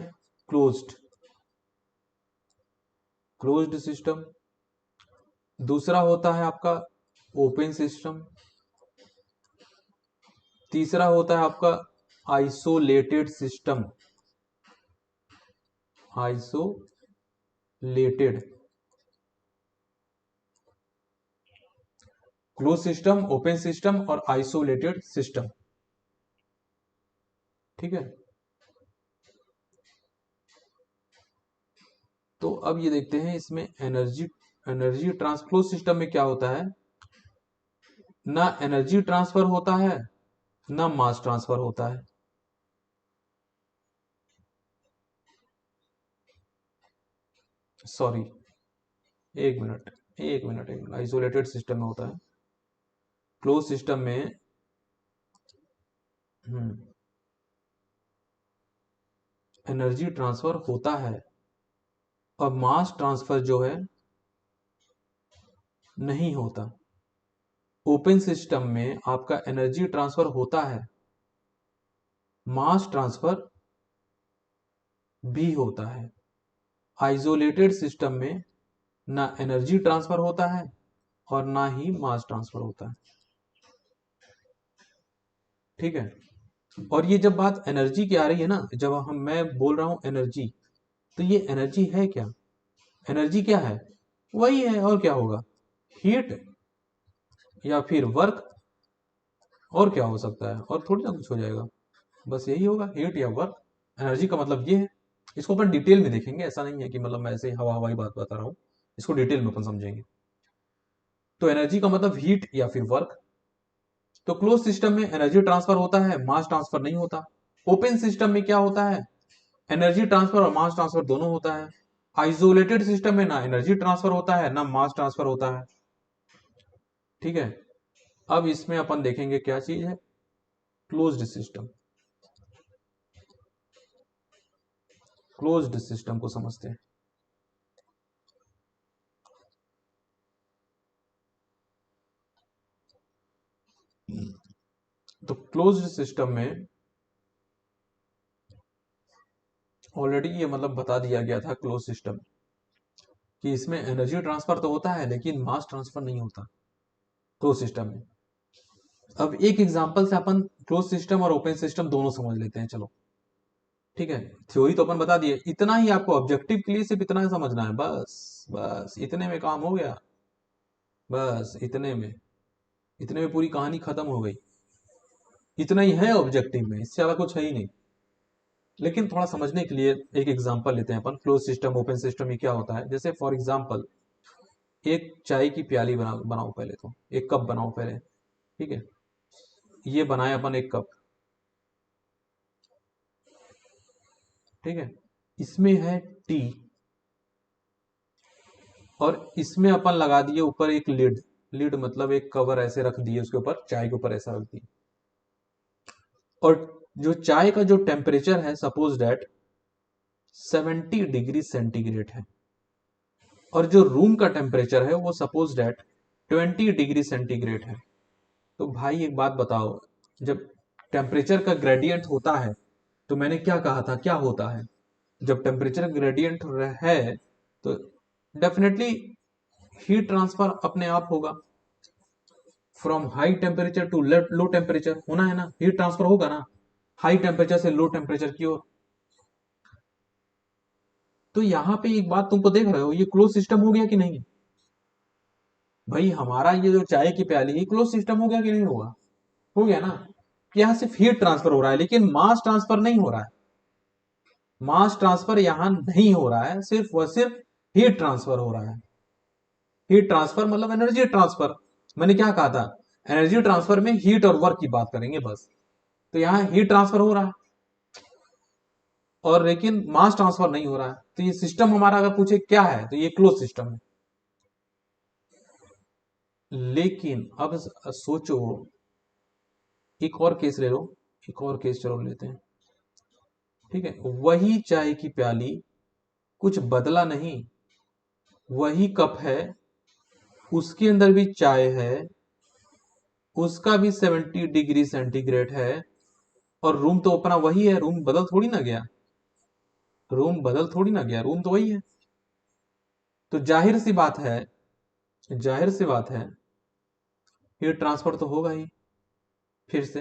Speaker 1: क्लोज्ड क्लोज्ड सिस्टम। दूसरा होता है आपका ओपन सिस्टम। तीसरा होता है आपका isolated system, isolated. Close system, open system और आइसोलेटेड सिस्टम। ठीक है, तो अब ये देखते हैं इसमें एनर्जी एनर्जी ट्रांसफ्लो सिस्टम में क्या होता है, ना एनर्जी ट्रांसफर होता है ना मास ट्रांसफर होता है। सॉरी, एक मिनट एक मिनट आइसोलेटेड सिस्टम में होता है। क्लोज सिस्टम में एनर्जी ट्रांसफर होता है और मास ट्रांसफर जो है नहीं होता। ओपन सिस्टम में आपका एनर्जी ट्रांसफर होता है, मास ट्रांसफर भी होता है। आइसोलेटेड सिस्टम में ना एनर्जी ट्रांसफर होता है और ना ही मास ट्रांसफर होता है। ठीक है, और ये जब बात एनर्जी की आ रही है ना, जब मैं बोल रहा हूं एनर्जी, तो ये एनर्जी है क्या, एनर्जी क्या है, वही है और क्या होगा, हीट या फिर वर्क, और क्या हो सकता है, और थोड़ी ना कुछ हो जाएगा, बस यही होगा, हीट या वर्क। एनर्जी का मतलब ये है। इसको अपन डिटेल में देखेंगे, ऐसा नहीं है कि मतलब मैं ऐसे ही हवा हवाई बात बता रहा हूँ, इसको डिटेल में अपन समझेंगे। तो एनर्जी का मतलब हीट या फिर वर्क। तो क्लोज सिस्टम में एनर्जी ट्रांसफर होता है, मास ट्रांसफर नहीं होता। ओपन सिस्टम में क्या होता है, एनर्जी ट्रांसफर और मास ट्रांसफर दोनों होता है। आइसोलेटेड सिस्टम में ना एनर्जी ट्रांसफर होता है ना मास ट्रांसफर होता है। ठीक है, अब इसमें अपन देखेंगे क्या चीज है, क्लोज्ड सिस्टम। क्लोज्ड सिस्टम को समझते हैं। तो क्लोज्ड सिस्टम में ऑलरेडी ये मतलब बता दिया गया था क्लोज सिस्टम, कि इसमें एनर्जी ट्रांसफर तो होता है लेकिन मास ट्रांसफर नहीं होता क्लोज सिस्टम में। अब एक एग्जांपल से अपन क्लोज सिस्टम और ओपन सिस्टम दोनों समझ लेते हैं, चलो। ठीक है, थ्योरी तो अपन बता दिए, इतना ही आपको ऑब्जेक्टिव के लिए सिर्फ इतना ही समझना है, बस बस इतने में काम हो गया, बस इतने में पूरी कहानी खत्म हो गई। इतना ही है ऑब्जेक्टिव में, इससे ज्यादा कुछ है ही नहीं। लेकिन थोड़ा समझने के लिए एक एग्जांपल लेते हैं अपन, क्लोज सिस्टम ओपन सिस्टम में क्या होता है। जैसे फॉर एग्जांपल, एक चाय की प्याली बनाओ पहले, तो एक कप बनाओ पहले। ठीक है, ये बनाए अपन एक कप। ठीक है, इसमें है टी, और इसमें अपन लगा दिए ऊपर एक लिड। लिड मतलब एक कवर ऐसे रख दिए उसके ऊपर, चाय के ऊपर ऐसा रख दिए। और जो चाय का जो टेम्परेचर है, सपोज दैट 70 डिग्री सेंटीग्रेड है, और जो रूम का टेम्परेचर है वो सपोज दैट 20 डिग्री सेंटीग्रेड है। तो भाई एक बात बताओ, जब टेम्परेचर का ग्रेडियंट होता है, तो मैंने क्या कहा था, क्या होता है, जब टेम्परेचर ग्रेडियंट है तो डेफिनेटली हीट ट्रांसफर अपने आप होगा, from high temperature to low temperature होना है ना, हीट ट्रांसफर होगा ना, हाई टेम्परेचर से लो टेम्परेचर की ओर। तो यहां पे एक बात तुमको देख रहे हो, ये क्लोज सिस्टम हो गया कि नहीं, भाई हमारा ये जो चाय की प्याली है, क्लोज सिस्टम हो गया कि नहीं होगा, हो गया ना। यहाँ सिर्फ हीट ट्रांसफर हो रहा है लेकिन मास ट्रांसफर नहीं हो रहा है। मास ट्रांसफर यहां नहीं हो रहा है, सिर्फ वह सिर्फ हीट ट्रांसफर हो रहा है। हीट ट्रांसफर मतलब एनर्जी ट्रांसफर। मैंने क्या कहा था, एनर्जी ट्रांसफर में हीट और वर्क की बात करेंगे बस। तो यहां हीट ट्रांसफर हो रहा है और लेकिन मास ट्रांसफर नहीं हो रहा है। तो ये सिस्टम हमारा अगर पूछे क्या है तो ये क्लोज सिस्टम है। लेकिन अब सोचो, एक और केस ले लो, एक और केस चलो लेते हैं। ठीक है, वही चाय की प्याली, कुछ बदला नहीं, वही कप है, उसके अंदर भी चाय है, उसका भी 70 डिग्री सेंटीग्रेड है, और रूम तो अपना वही है, रूम बदल थोड़ी ना गया, रूम बदल थोड़ी ना गया, रूम तो वही है। तो जाहिर सी बात है, जाहिर सी बात है, हीट ट्रांसफर तो होगा ही फिर से।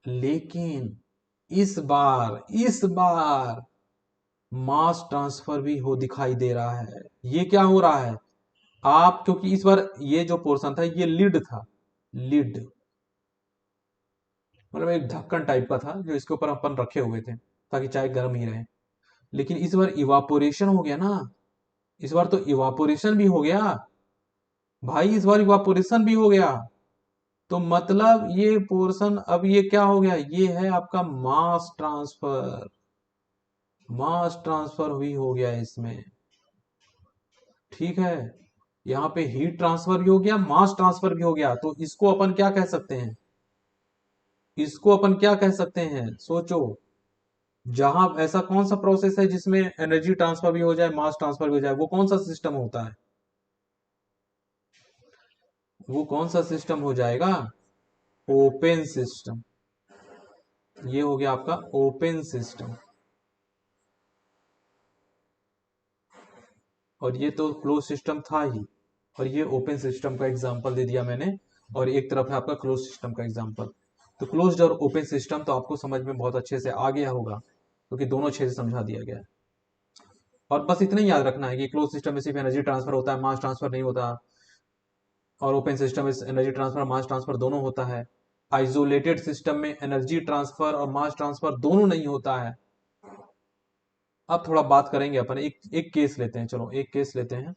Speaker 1: लेकिन इस बार मास ट्रांसफर भी हो दिखाई दे रहा है। ये क्या हो रहा है, आप क्योंकि इस बार ये जो पोर्शन था ये लिड था, लिड मतलब एक ढक्कन टाइप का था जो इसके ऊपर अपन रखे हुए थे ताकि चाय गर्म ही रहे। लेकिन इस बार इवापोरेशन हो गया ना, इस बार तो इवापोरेशन भी हो गया भाई, इस बार इवापोरेशन भी हो गया। तो मतलब ये पोर्शन अब ये क्या हो गया, ये है आपका मास ट्रांसफर। मास ट्रांसफर भी हो गया इसमें। ठीक है, यहाँ पे हीट ट्रांसफर भी हो गया, मास ट्रांसफर भी हो गया। तो इसको अपन क्या कह सकते हैं, इसको अपन क्या कह सकते हैं, सोचो। जहां ऐसा कौन सा प्रोसेस है जिसमें एनर्जी ट्रांसफर भी हो जाए, मास ट्रांसफर भी हो जाए, वो कौन सा सिस्टम होता है, वो कौन सा सिस्टम हो जाएगा, ओपन सिस्टम। ये हो गया आपका ओपन सिस्टम। और ये तो क्लोज सिस्टम था ही, और ये ओपन सिस्टम का एग्जांपल दे दिया मैंने, और एक तरफ है आपका क्लोज सिस्टम का एग्जांपल। तो क्लोज्ड और ओपन सिस्टम तो आपको समझ में बहुत अच्छे से आ गया होगा, क्योंकि दोनों अच्छे से समझा दिया गया है। और बस इतना ही याद रखना है कि क्लोज सिस्टम में सिर्फ एनर्जी ट्रांसफर होता है, मास ट्रांसफर नहीं होता। और ओपन सिस्टम में एनर्जी ट्रांसफर मास ट्रांसफर दोनों होता है। आइसोलेटेड सिस्टम में एनर्जी ट्रांसफर और मास ट्रांसफर दोनों नहीं होता है। अब थोड़ा बात करेंगे अपन, एक एक केस लेते हैं, चलो एक केस लेते हैं।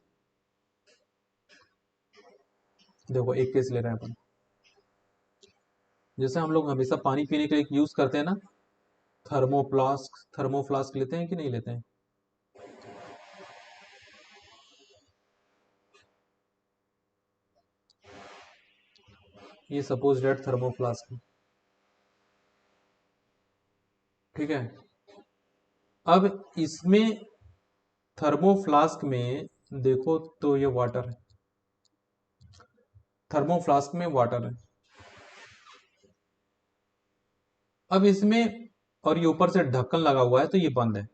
Speaker 1: देखो एक केस ले रहे हैं अपन, जैसे हम लोग हमेशा पानी पीने के लिए यूज करते हैं ना, थर्मोफ्लास्क, थर्मोफ्लास्क लेते हैं कि नहीं लेते हैं। ये सपोज डेट थर्मोफ्लास्क है। ठीक है, अब इसमें थर्मोफ्लास्क में देखो तो ये वाटर है, थर्मोफ्लास्क में वाटर है। अब इसमें, और ये ऊपर से ढक्कन लगा हुआ है तो ये बंद है।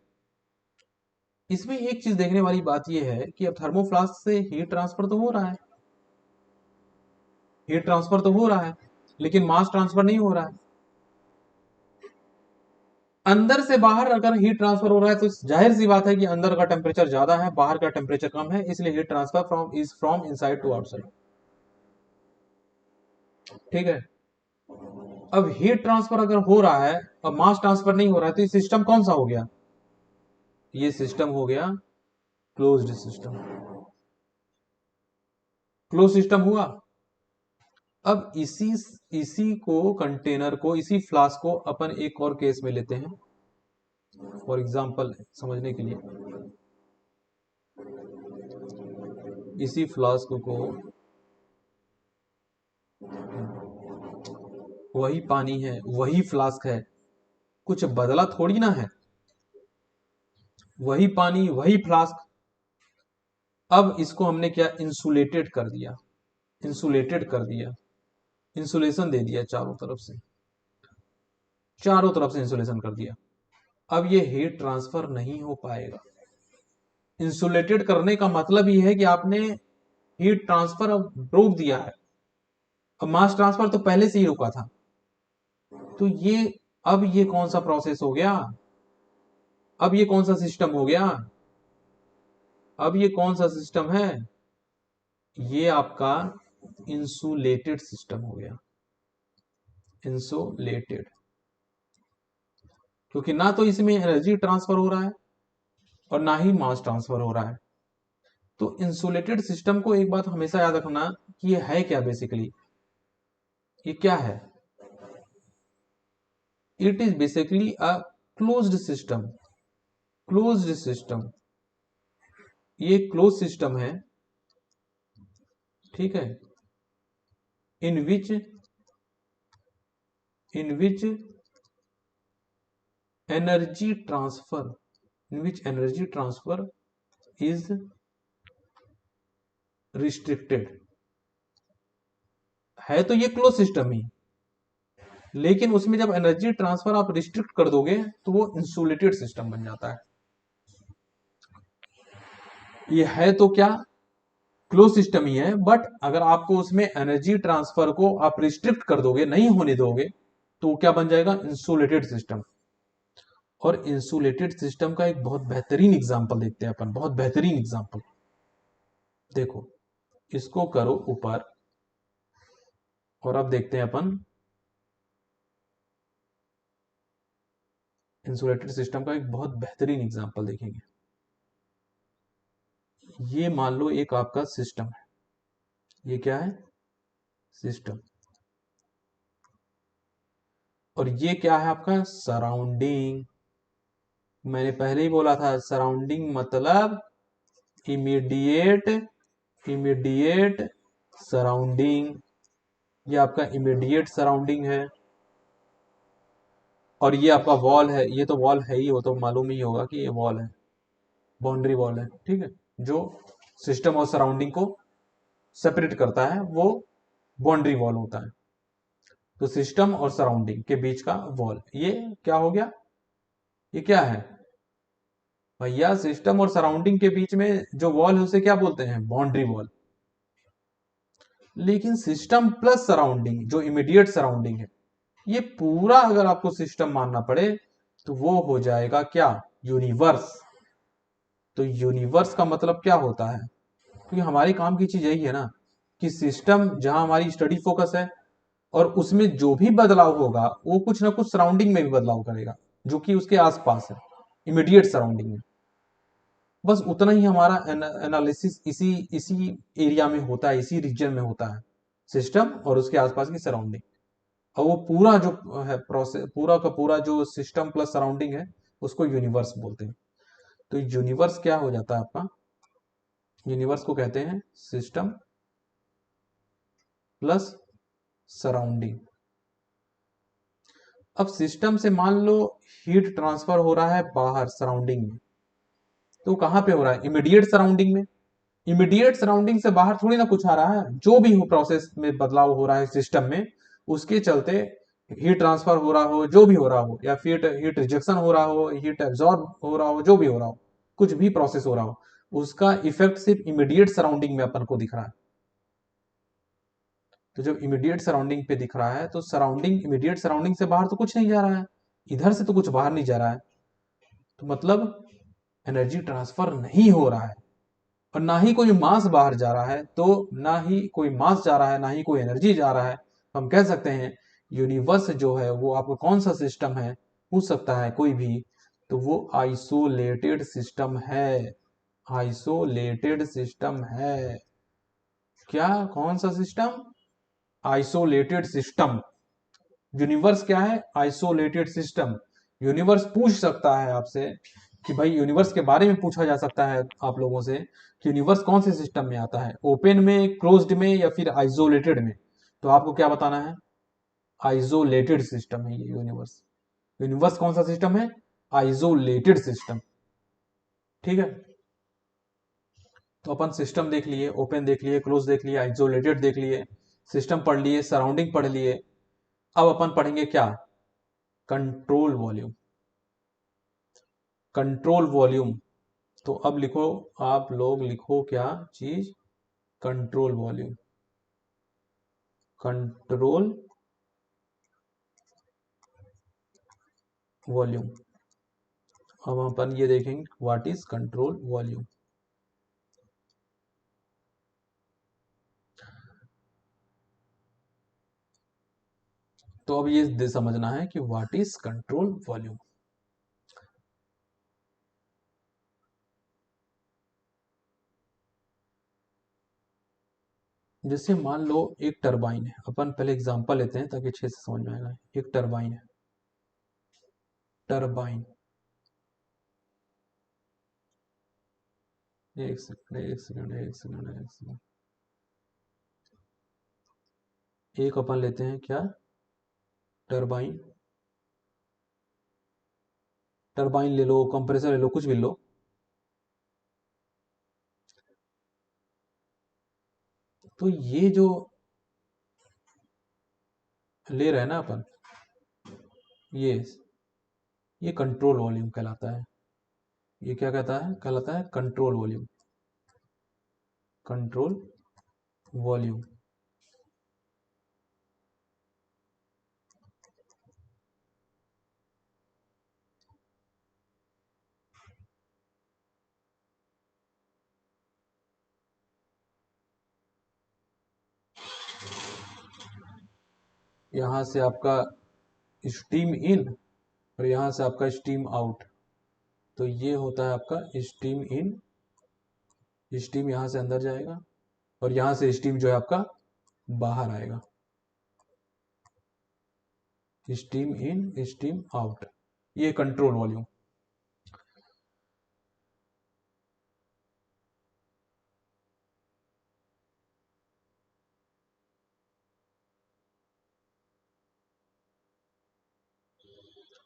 Speaker 1: इसमें एक चीज देखने वाली बात ये है कि अब थर्मोफ्लास्क से हीट ट्रांसफर तो हो रहा है, हीट ट्रांसफर तो हो रहा है, लेकिन मास ट्रांसफर नहीं हो रहा है। अंदर से बाहर अगर हीट ट्रांसफर हो रहा है तो जाहिर सी बात है कि अंदर का टेम्परेचर ज्यादा है, बाहर का टेम्परेचर कम है, इसलिए heat transfer from inside to outside. ठीक है, अब हीट ट्रांसफर अगर हो रहा है और मास ट्रांसफर नहीं हो रहा है तो ये सिस्टम कौन सा हो गया, ये सिस्टम हो गया क्लोज्ड सिस्टम। क्लोज सिस्टम हुआ। अब इसी को, कंटेनर को, इसी फ्लास्क को अपन एक और केस में लेते हैं फॉर एग्जांपल समझने के लिए। इसी फ्लास्क को, वही पानी है, वही फ्लास्क है, कुछ बदला थोड़ी ना है, वही पानी वही फ्लास्क। अब इसको हमने क्या, इंसुलेटेड कर दिया, इंसुलेटेड कर दिया, इंसुलेशन दे दिया चारों तरफ से, चारों तरफ से इंसुलेशन कर दिया। अब ये हीट ट्रांसफर नहीं हो पाएगा। इंसुलेटेड करने का मतलब ये है कि आपने हीट ट्रांसफर अब रोक दिया है, अब मास ट्रांसफर तो पहले से ही रुका था। तो ये, अब ये कौन सा प्रोसेस हो गया, अब ये कौन सा सिस्टम हो गया, अब ये कौन सा सिस्टम है, ये आपका इंसुलेटेड सिस्टम हो गया, इंसुलेटेड। क्योंकि ना तो इसमें एनर्जी ट्रांसफर हो रहा है और ना ही मास ट्रांसफर हो रहा है। तो इंसुलेटेड सिस्टम को एक बात हमेशा याद रखना कि ये है क्या बेसिकली, ये क्या है। It is basically a closed system. Closed system, ये क्लोज सिस्टम है, ठीक है, in which in which energy transfer in which energy transfer is restricted. है तो ये क्लोज सिस्टम ही, लेकिन उसमें जब एनर्जी ट्रांसफर आप रिस्ट्रिक्ट कर दोगे तो वो इंसुलेटेड सिस्टम बन जाता है। ये है तो क्या, क्लोज सिस्टम ही है, बट अगर आपको उसमें एनर्जी ट्रांसफर को आप रिस्ट्रिक्ट कर दोगे, नहीं होने दोगे, तो क्या बन जाएगा, इंसुलेटेड सिस्टम। और इंसुलेटेड सिस्टम का एक बहुत बेहतरीन एग्जांपल देखते हैं अपन, बहुत बेहतरीन एग्जांपल। देखो, इसको करो ऊपर, और अब देखते हैं अपन इंसुलेटेड सिस्टम का एक बहुत बेहतरीन एग्जांपल देखेंगे। ये मान लो एक आपका सिस्टम है, ये क्या है, सिस्टम, और ये क्या है आपका, सराउंडिंग। मैंने पहले ही बोला था, सराउंडिंग मतलब इमीडिएट इमीडिएट सराउंडिंग। ये आपका इमीडिएट सराउंडिंग है, और ये आपका वॉल है। ये तो वॉल है ही, वो तो मालूम ही होगा कि ये वॉल है, बाउंड्री वॉल है, ठीक है। जो सिस्टम और सराउंडिंग को सेपरेट करता है वो बाउंड्री वॉल होता है। तो सिस्टम और सराउंडिंग के बीच का वॉल, ये क्या हो गया, ये क्या है भैया, सिस्टम और सराउंडिंग के बीच में जो वॉल है उसे क्या बोलते हैं, बाउंड्री वॉल। लेकिन सिस्टम प्लस सराउंडिंग, जो इमीडिएट सराउंडिंग है, ये पूरा अगर आपको सिस्टम मानना पड़े तो वो हो जाएगा क्या, यूनिवर्स। तो यूनिवर्स का मतलब क्या होता है, क्योंकि हमारे काम की चीज यही है ना, कि सिस्टम जहां हमारी स्टडी फोकस है, और उसमें जो भी बदलाव होगा वो कुछ ना कुछ सराउंडिंग में भी बदलाव करेगा, जो कि उसके आसपास है, इमीडिएट सराउंडिंग में। बस उतना ही हमारा एनालिसिस इसी इसी एरिया में होता है, इसी रीजन में होता है, सिस्टम और उसके आसपास की सराउंडिंग। और वो पूरा जो है प्रोसेस, पूरा का पूरा जो सिस्टम प्लस सराउंडिंग है, उसको यूनिवर्स बोलते हैं। तो यूनिवर्स क्या हो जाता है आपका, यूनिवर्स को कहते हैं सिस्टम प्लस सराउंडिंग। अब सिस्टम से मान लो हीट ट्रांसफर हो रहा है बाहर सराउंडिंग में, तो कहां पे हो रहा है, इमीडिएट सराउंडिंग में। इमीडिएट सराउंडिंग से बाहर थोड़ी ना कुछ आ रहा है, जो भी हो प्रोसेस में बदलाव हो रहा है सिस्टम में, उसके चलते हीट ट्रांसफर हो रहा हो, जो भी हो रहा हो, या फिर हीट रिजेक्शन हो रहा हो, हीट एब्जॉर्ब हो रहा हो, जो भी हो रहा हो, कुछ भी प्रोसेस हो रहा हो, उसका इफेक्ट सिर्फ इमीडिएट सराउंडिंग में अपन को दिख रहा है। तो जब इमीडिएट सराउंडिंग पे दिख रहा है, तो सराउंडिंग, इमीडिएट सराउंडिंग से बाहर तो कुछ नहीं जा रहा है, इधर से तो कुछ बाहर नहीं जा रहा है, तो मतलब एनर्जी ट्रांसफर नहीं हो रहा है, और ना ही कोई मास बाहर जा रहा है। तो ना ही कोई मास जा रहा है, ना ही कोई एनर्जी जा रहा है। हम कह सकते हैं यूनिवर्स जो है वो आपको कौन सा सिस्टम है, पूछ सकता है कोई भी, तो वो आइसोलेटेड सिस्टम है। आइसोलेटेड सिस्टम है। क्या, कौन सा सिस्टम, आइसोलेटेड सिस्टम। यूनिवर्स क्या है, आइसोलेटेड सिस्टम। यूनिवर्स पूछ सकता है आपसे कि भाई, यूनिवर्स के बारे में पूछा जा सकता है आप लोगों से कि यूनिवर्स कौन से सिस्टम में आता है, ओपन में, क्लोज्ड में, या फिर आइसोलेटेड में। तो आपको क्या बताना है, आइसोलेटेड सिस्टम है ये यूनिवर्स। यूनिवर्स कौन सा सिस्टम है, आइसोलेटेड सिस्टम, ठीक है। तो अपन सिस्टम देख लिए, ओपन देख लिए, क्लोज देख लिए, आइसोलेटेड देख लिए, सिस्टम पढ़ लिए, सराउंडिंग पढ़ लिए। अब अपन पढ़ेंगे क्या, कंट्रोल वॉल्यूम। कंट्रोल वॉल्यूम, तो अब लिखो, आप लोग लिखो क्या चीज, कंट्रोल वॉल्यूम। Control volume. अब अपन ये देखेंगे व्हाट इज कंट्रोल वॉल्यूम। तो अब ये समझना है कि व्हाट इज कंट्रोल वॉल्यूम। जैसे मान लो एक टरबाइन है, अपन पहले एग्जांपल लेते हैं ताकि अच्छे से समझ में आएगा। एक टरबाइन है, टरबाइन, एक सेकंड एक सेकंड एक सेकंड एक सेकंड, एक अपन लेते हैं क्या, टरबाइन, टरबाइन ले लो, कंप्रेसर ले लो, कुछ भी लो। तो ये जो ले रहे हैं ना अपन, ये ये कंट्रोल वॉल्यूम कहलाता है। ये क्या कहता है, कहलाता है कंट्रोल वॉल्यूम, कंट्रोल वॉल्यूम। यहाँ से आपका स्टीम इन और यहाँ से आपका स्टीम आउट। तो ये होता है आपका स्टीम इन, स्टीम यहाँ से अंदर जाएगा और यहाँ से स्टीम जो है आपका बाहर आएगा। स्टीम इन स्टीम आउट, ये control volume.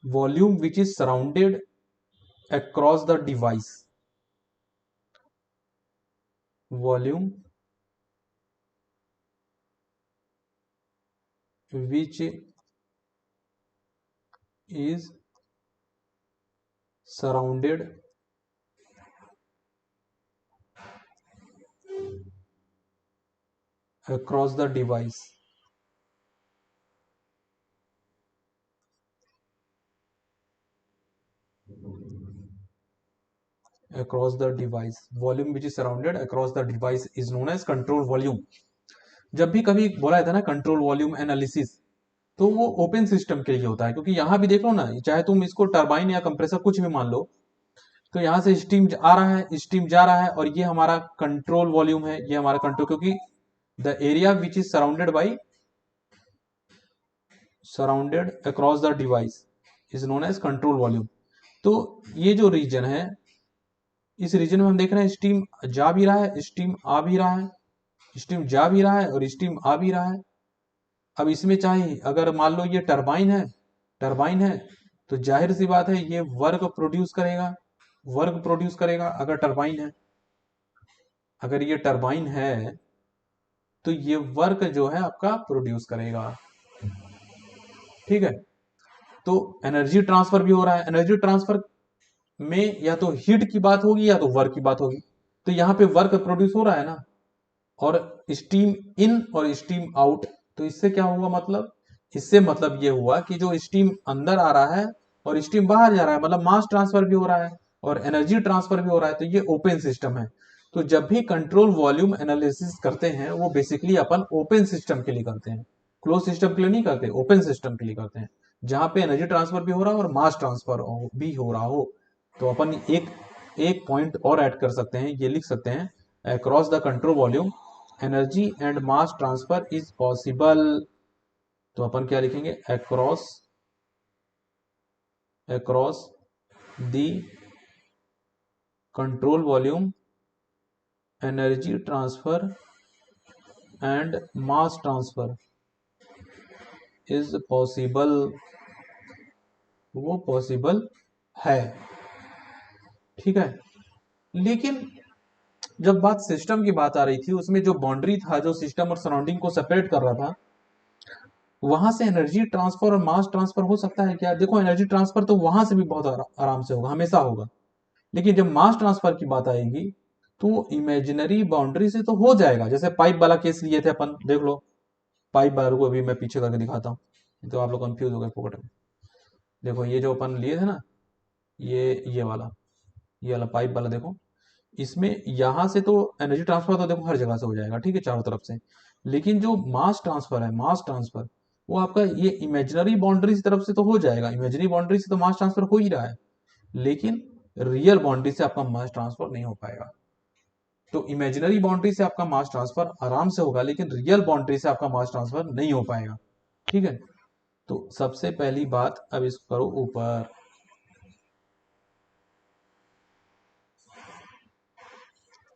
Speaker 1: Volume which is surrounded across the device, volume which is surrounded across the device, across the device, volume which is surrounded across the device is known as control volume। जब भी कभी बोला था ना control volume analysis, तो वो open system के लिए होता है, क्योंकि यहां भी देख लो ना, चाहे तुम इसको टरबाइन या कंप्रेसर कुछ भी मान लो, तो यहाँ से स्टीम आ रहा है, स्टीम जा रहा है, और ये हमारा कंट्रोल वॉल्यूम है, ये हमारा कंट्रोल, क्योंकि the area which is surrounded by, surrounded across the device is known as control volume. तो ये जो रीजन है, इस रीजन में हम देख रहे हैं स्टीम जा भी रहा है, स्टीम आ भी रहा है, स्टीम जा भी रहा है और स्टीम आ भी रहा है। अब इसमें चाहे अगर मान लो ये टरबाइन है, टरबाइन है, तो जाहिर सी बात है ये वर्क प्रोड्यूस करेगा, वर्क प्रोड्यूस करेगा अगर टरबाइन है। अगर ये टरबाइन है तो ये वर्क जो है आपका प्रोड्यूस करेगा, ठीक है। तो एनर्जी ट्रांसफर भी हो रहा है, एनर्जी ट्रांसफर में या तो हीट की बात होगी या तो वर्क की बात होगी। तो यहाँ पे वर्क प्रोड्यूस हो रहा है ना, और स्टीम इन और स्टीम आउट। तो इससे क्या हुआ, मतलब इससे मतलब ये हुआ कि जो स्टीम अंदर आ रहा है और स्टीम बाहर जा रहा है, मतलब मास ट्रांसफर भी हो रहा है और एनर्जी ट्रांसफर भी हो रहा है। तो ये ओपन सिस्टम है। तो जब भी कंट्रोल वॉल्यूम एनालिसिस करते हैं, वो बेसिकली अपन ओपन सिस्टम के लिए करते हैं, क्लोज सिस्टम के लिए नहीं करते, ओपन सिस्टम के लिए करते हैं, जहां पे एनर्जी ट्रांसफर भी हो रहा हो और मास ट्रांसफर भी हो रहा हो। तो अपन एक एक पॉइंट और ऐड कर सकते हैं, ये लिख सकते हैं, across the control volume energy and mass transfer is possible. तो अपन क्या लिखेंगे, across, across the control volume energy transfer and mass transfer is possible, वो पॉसिबल है, ठीक है। लेकिन जब बात सिस्टम की बात आ रही थी, उसमें जो बाउंड्री था जो सिस्टम और सराउंडिंग को सेपरेट कर रहा था, वहां से एनर्जी ट्रांसफर और मास ट्रांसफर हो सकता है क्या? देखो, एनर्जी ट्रांसफर तो वहां से भी बहुत आराम से होगा, हमेशा होगा। लेकिन जब मास ट्रांसफर की बात आएगी तो इमेजिनरी बाउंड्री से तो हो जाएगा। जैसे पाइप वाला केस लिए थे अपन, देख लो पाइप वाला को अभी मैं पीछे करके दिखाता हूँ, तो आप लोग कंफ्यूज हो गए फोकट में। देखो ये जो अपन लिए थे ना, ये वाला, ये वाला पाइप वाला, देखो इसमें यहां से तो एनर्जी ट्रांसफर तो देखो हर जगह से हो जाएगा, ठीक है, चारों तरफ से। लेकिन जो मास ट्रांसफर है, मास ट्रांसफर, वो आपका ये इमेजिनरी बाउंड्री की तरफ से तो हो जाएगा, इमेजिनरी बाउंड्री से तो मास ट्रांसफर हो ही रहा है, लेकिन रियल बाउंड्री से आपका मास ट्रांसफर नहीं हो पाएगा। तो इमेजिनरी बाउंड्री से आपका मास ट्रांसफर आराम से होगा, लेकिन रियल बाउंड्री से आपका मास ट्रांसफर नहीं हो पाएगा। ठीक है, तो सबसे पहली बात, अब इसको करो ऊपर।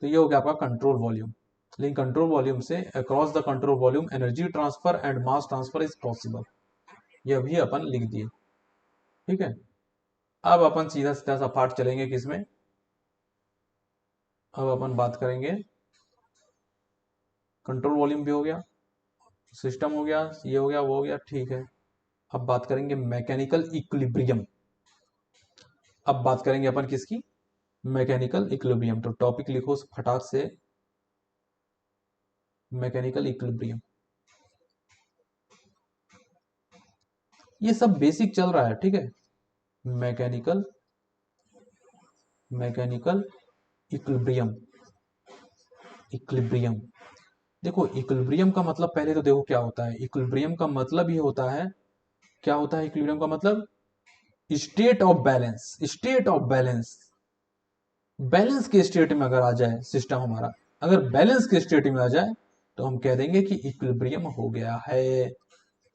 Speaker 1: तो ये हो गया आपका कंट्रोल वॉल्यूम। लेकिन कंट्रोल वॉल्यूम से across the control volume energy transfer and mass transfer is possible, यह भी अपन लिख दिए। ठीक है, अब अपन सीधा सीधा सा पार्ट चलेंगे किसमें, अब अपन बात करेंगे, कंट्रोल वॉल्यूम भी हो गया, सिस्टम हो गया, ये हो गया, वो हो गया, ठीक है। अब बात करेंगे मैकेनिकल इक्विलिब्रियम। अब बात करेंगे अपन किसकी, मैकेनिकल इक्विलिब्रियम। तो टॉपिक लिखो फटाक से, मैकेनिकल इक्विलिब्रियम। ये सब बेसिक चल रहा है, ठीक है। Mechanical mechanical equilibrium, equilibrium. देखो इक्विलिब्रियम का मतलब पहले तो देखो क्या होता है। इक्विलिब्रियम का मतलब ये होता है, क्या होता है इक्विलिब्रियम का मतलब, state of balance. State of balance, balance के स्टेट में अगर आ जाए सिस्टम हमारा, अगर बैलेंस के स्टेट में आ जाए तो हम कह देंगे कि इक्विलिब्रियम हो गया है।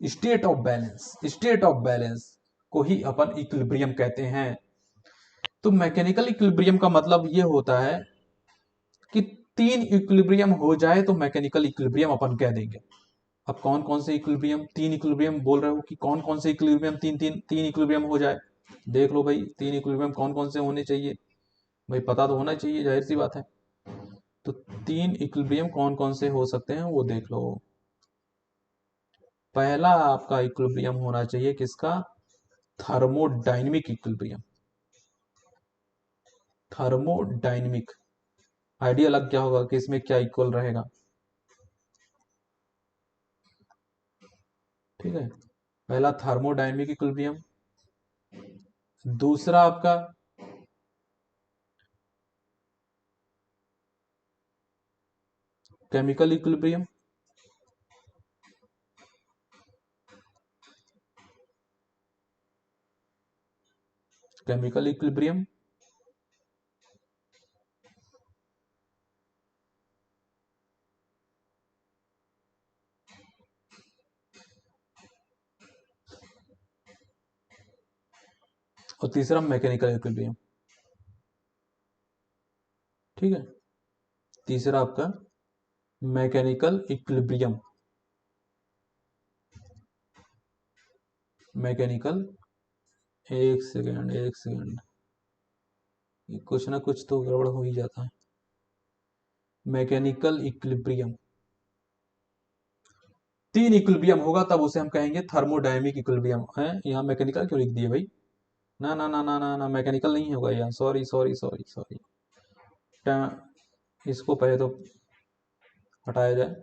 Speaker 1: State of balance, state of balance को ही अपन इक्विलिब्रियम कहते हैं। तो मैकेनिकल इक्विलिब्रियम का मतलब ये होता है कि तीन इक्विलिब्रियम हो जाए तो मैकेनिकल इक्विलिब्रियम अपन कह देंगे। अब कौन कौन से इक्विलिब्रियम, तीन इक्विलिब्रियम बोल रहे हो कि कौन कौन से इक्विलिब्रियम, तीन तीन तीन इक्विलिब्रियम हो जाए। देख लो भाई, तीन इक्विलिब्रियम कौन कौन से होने चाहिए, भाई पता तो होना चाहिए, जाहिर सी बात है। तो तीन इक्विलिब्रियम कौन कौन से हो सकते हैं वो देख लो। पहला आपका इक्विलिब्रियम होना चाहिए किसका, थर्मोडायनेमिक इक्विलिब्रियम। थर्मोडायनेमिक, आइडिया लग गया होगा कि इसमें क्या इक्वल रहेगा। ठीक है, पहला थर्मोडायनेमिक इक्विलिब्रियम। दूसरा आपका केमिकल इक्विलिब्रियम। Chemical equilibrium. और तीसरा मैकेनिकल इक्विलिब्रियम। ठीक है, तीसरा आपका मैकेनिकल इक्विलिब्रियम। मैकेनिकल, एक सेकेंड एक सेकेंड, कुछ ना कुछ तो गड़बड़ हो ही जाता है। मैकेनिकल इक्विलिब्रियम, तीन इक्विलिब्रियम होगा तब उसे हम कहेंगे थर्मोडायनेमिक इक्विलिब्रियम है। यहाँ मैकेनिकल क्यों लिख दिए भाई, ना ना ना ना ना ना, मैकेनिकल नहीं होगा यहाँ, सॉरी सॉरी सॉरी सॉरी। इसको पहले तो हटाया जाए।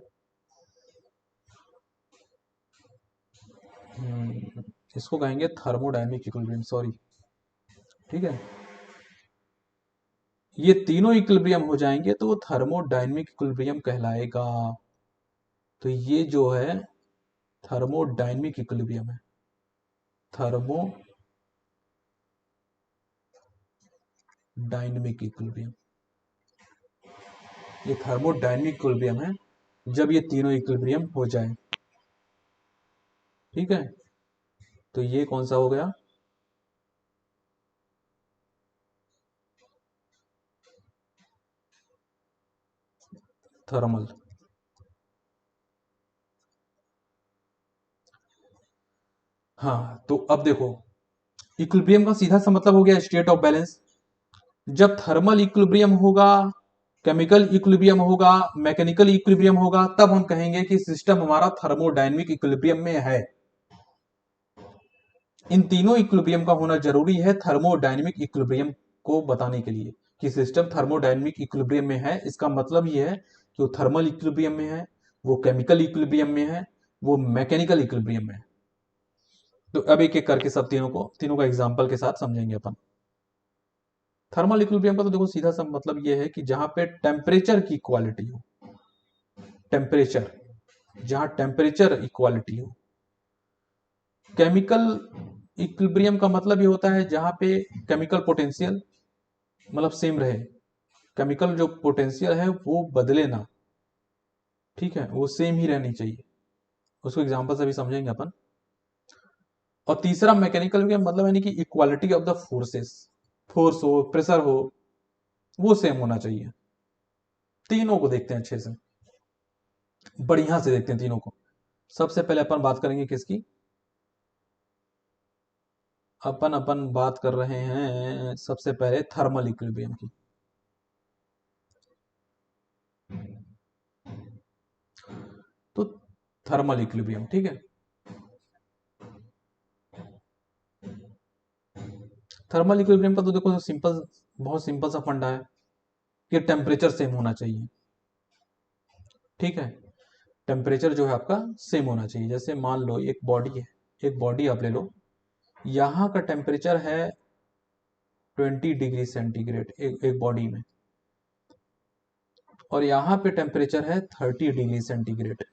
Speaker 1: इसको कहेंगे थर्मोडायनेमिक इक्विलिब्रियम, सॉरी। ठीक है, ये तीनों इक्विलिब्रियम हो जाएंगे तो वो थर्मोडायनेमिक इक्विलिब्रियम कहलाएगा। तो ये जो है थर्मोडायनेमिक इक्विलिब्रियम है, थर्मोडायनेमिक इक्विलिब्रियम। ये थर्मोडायनेमिक इक्विलिब्रियम है जब ये तीनों इक्विलिब्रियम हो जाए। ठीक है, तो ये कौन सा हो गया, थर्मल। हाँ, तो अब देखो इक्विलिब्रियम का सीधा सा मतलब हो गया स्टेट ऑफ बैलेंस। जब थर्मल इक्विलिब्रियम होगा, केमिकल इक्विलिब्रियम होगा, मैकेनिकल इक्विलिब्रियम होगा, तब हम कहेंगे कि सिस्टम हमारा थर्मोडायनेमिक इक्विलिब्रियम में है। इन तीनों इक्विलिब्रियम का होना जरूरी है थर्मोडायनेमिक इक्विलिब्रियम को बताने के लिए कि सिस्टम थर्मोडायनेमिक इक्विलिब्रियम में है। इसका मतलब ये है कि वो थर्मल इक्विलिब्रियम में है, वो केमिकल इक्विलिब्रियम में है, वो मैकेनिकल इक्विलिब्रियम में है। तो अब एक एक करके सब तीनों का एग्जांपल के साथ समझेंगे अपन। थर्मल इक्विलिब्रियम का तो देखो सीधा सा मतलब ये है कि जहां पे टेम्परेचर की इक्वालिटी हो, टेम्परेचर, जहां टेम्परेचर इक्वालिटी हो। केमिकल इक्विलिब्रियम का मतलब ये होता है जहां पे केमिकल पोटेंशियल मतलब सेम रहे, केमिकल जो पोटेंशियल है वो बदले ना, ठीक है, वो सेम ही रहनी चाहिए। उसको एग्जांपल से भी समझेंगे अपन। और तीसरा मैकेनिकल का मतलब यानी कि equality of the forces, force हो प्रेशर हो वो सेम होना चाहिए। तीनों को देखते हैं अच्छे से, बढ़िया से देखते हैं तीनों को। सबसे पहले अपन बात करेंगे किसकी, अपन अपन बात कर रहे हैं सबसे पहले थर्मल इक्विलिब्रियम की। तो थर्मल इक्विलिब्रियम, ठीक है। थर्मल इक्विलिब्रियम का तो देखो सिंपल, बहुत सिंपल सा फंडा है कि टेम्परेचर सेम होना चाहिए, ठीक है। टेम्परेचर जो है आपका सेम होना चाहिए। जैसे मान लो एक बॉडी है, एक बॉडी आप ले लो, यहाँ का टेम्परेचर है 20 डिग्री सेंटीग्रेड एक बॉडी में, और यहाँ पे टेम्परेचर है 30 डिग्री सेंटीग्रेड।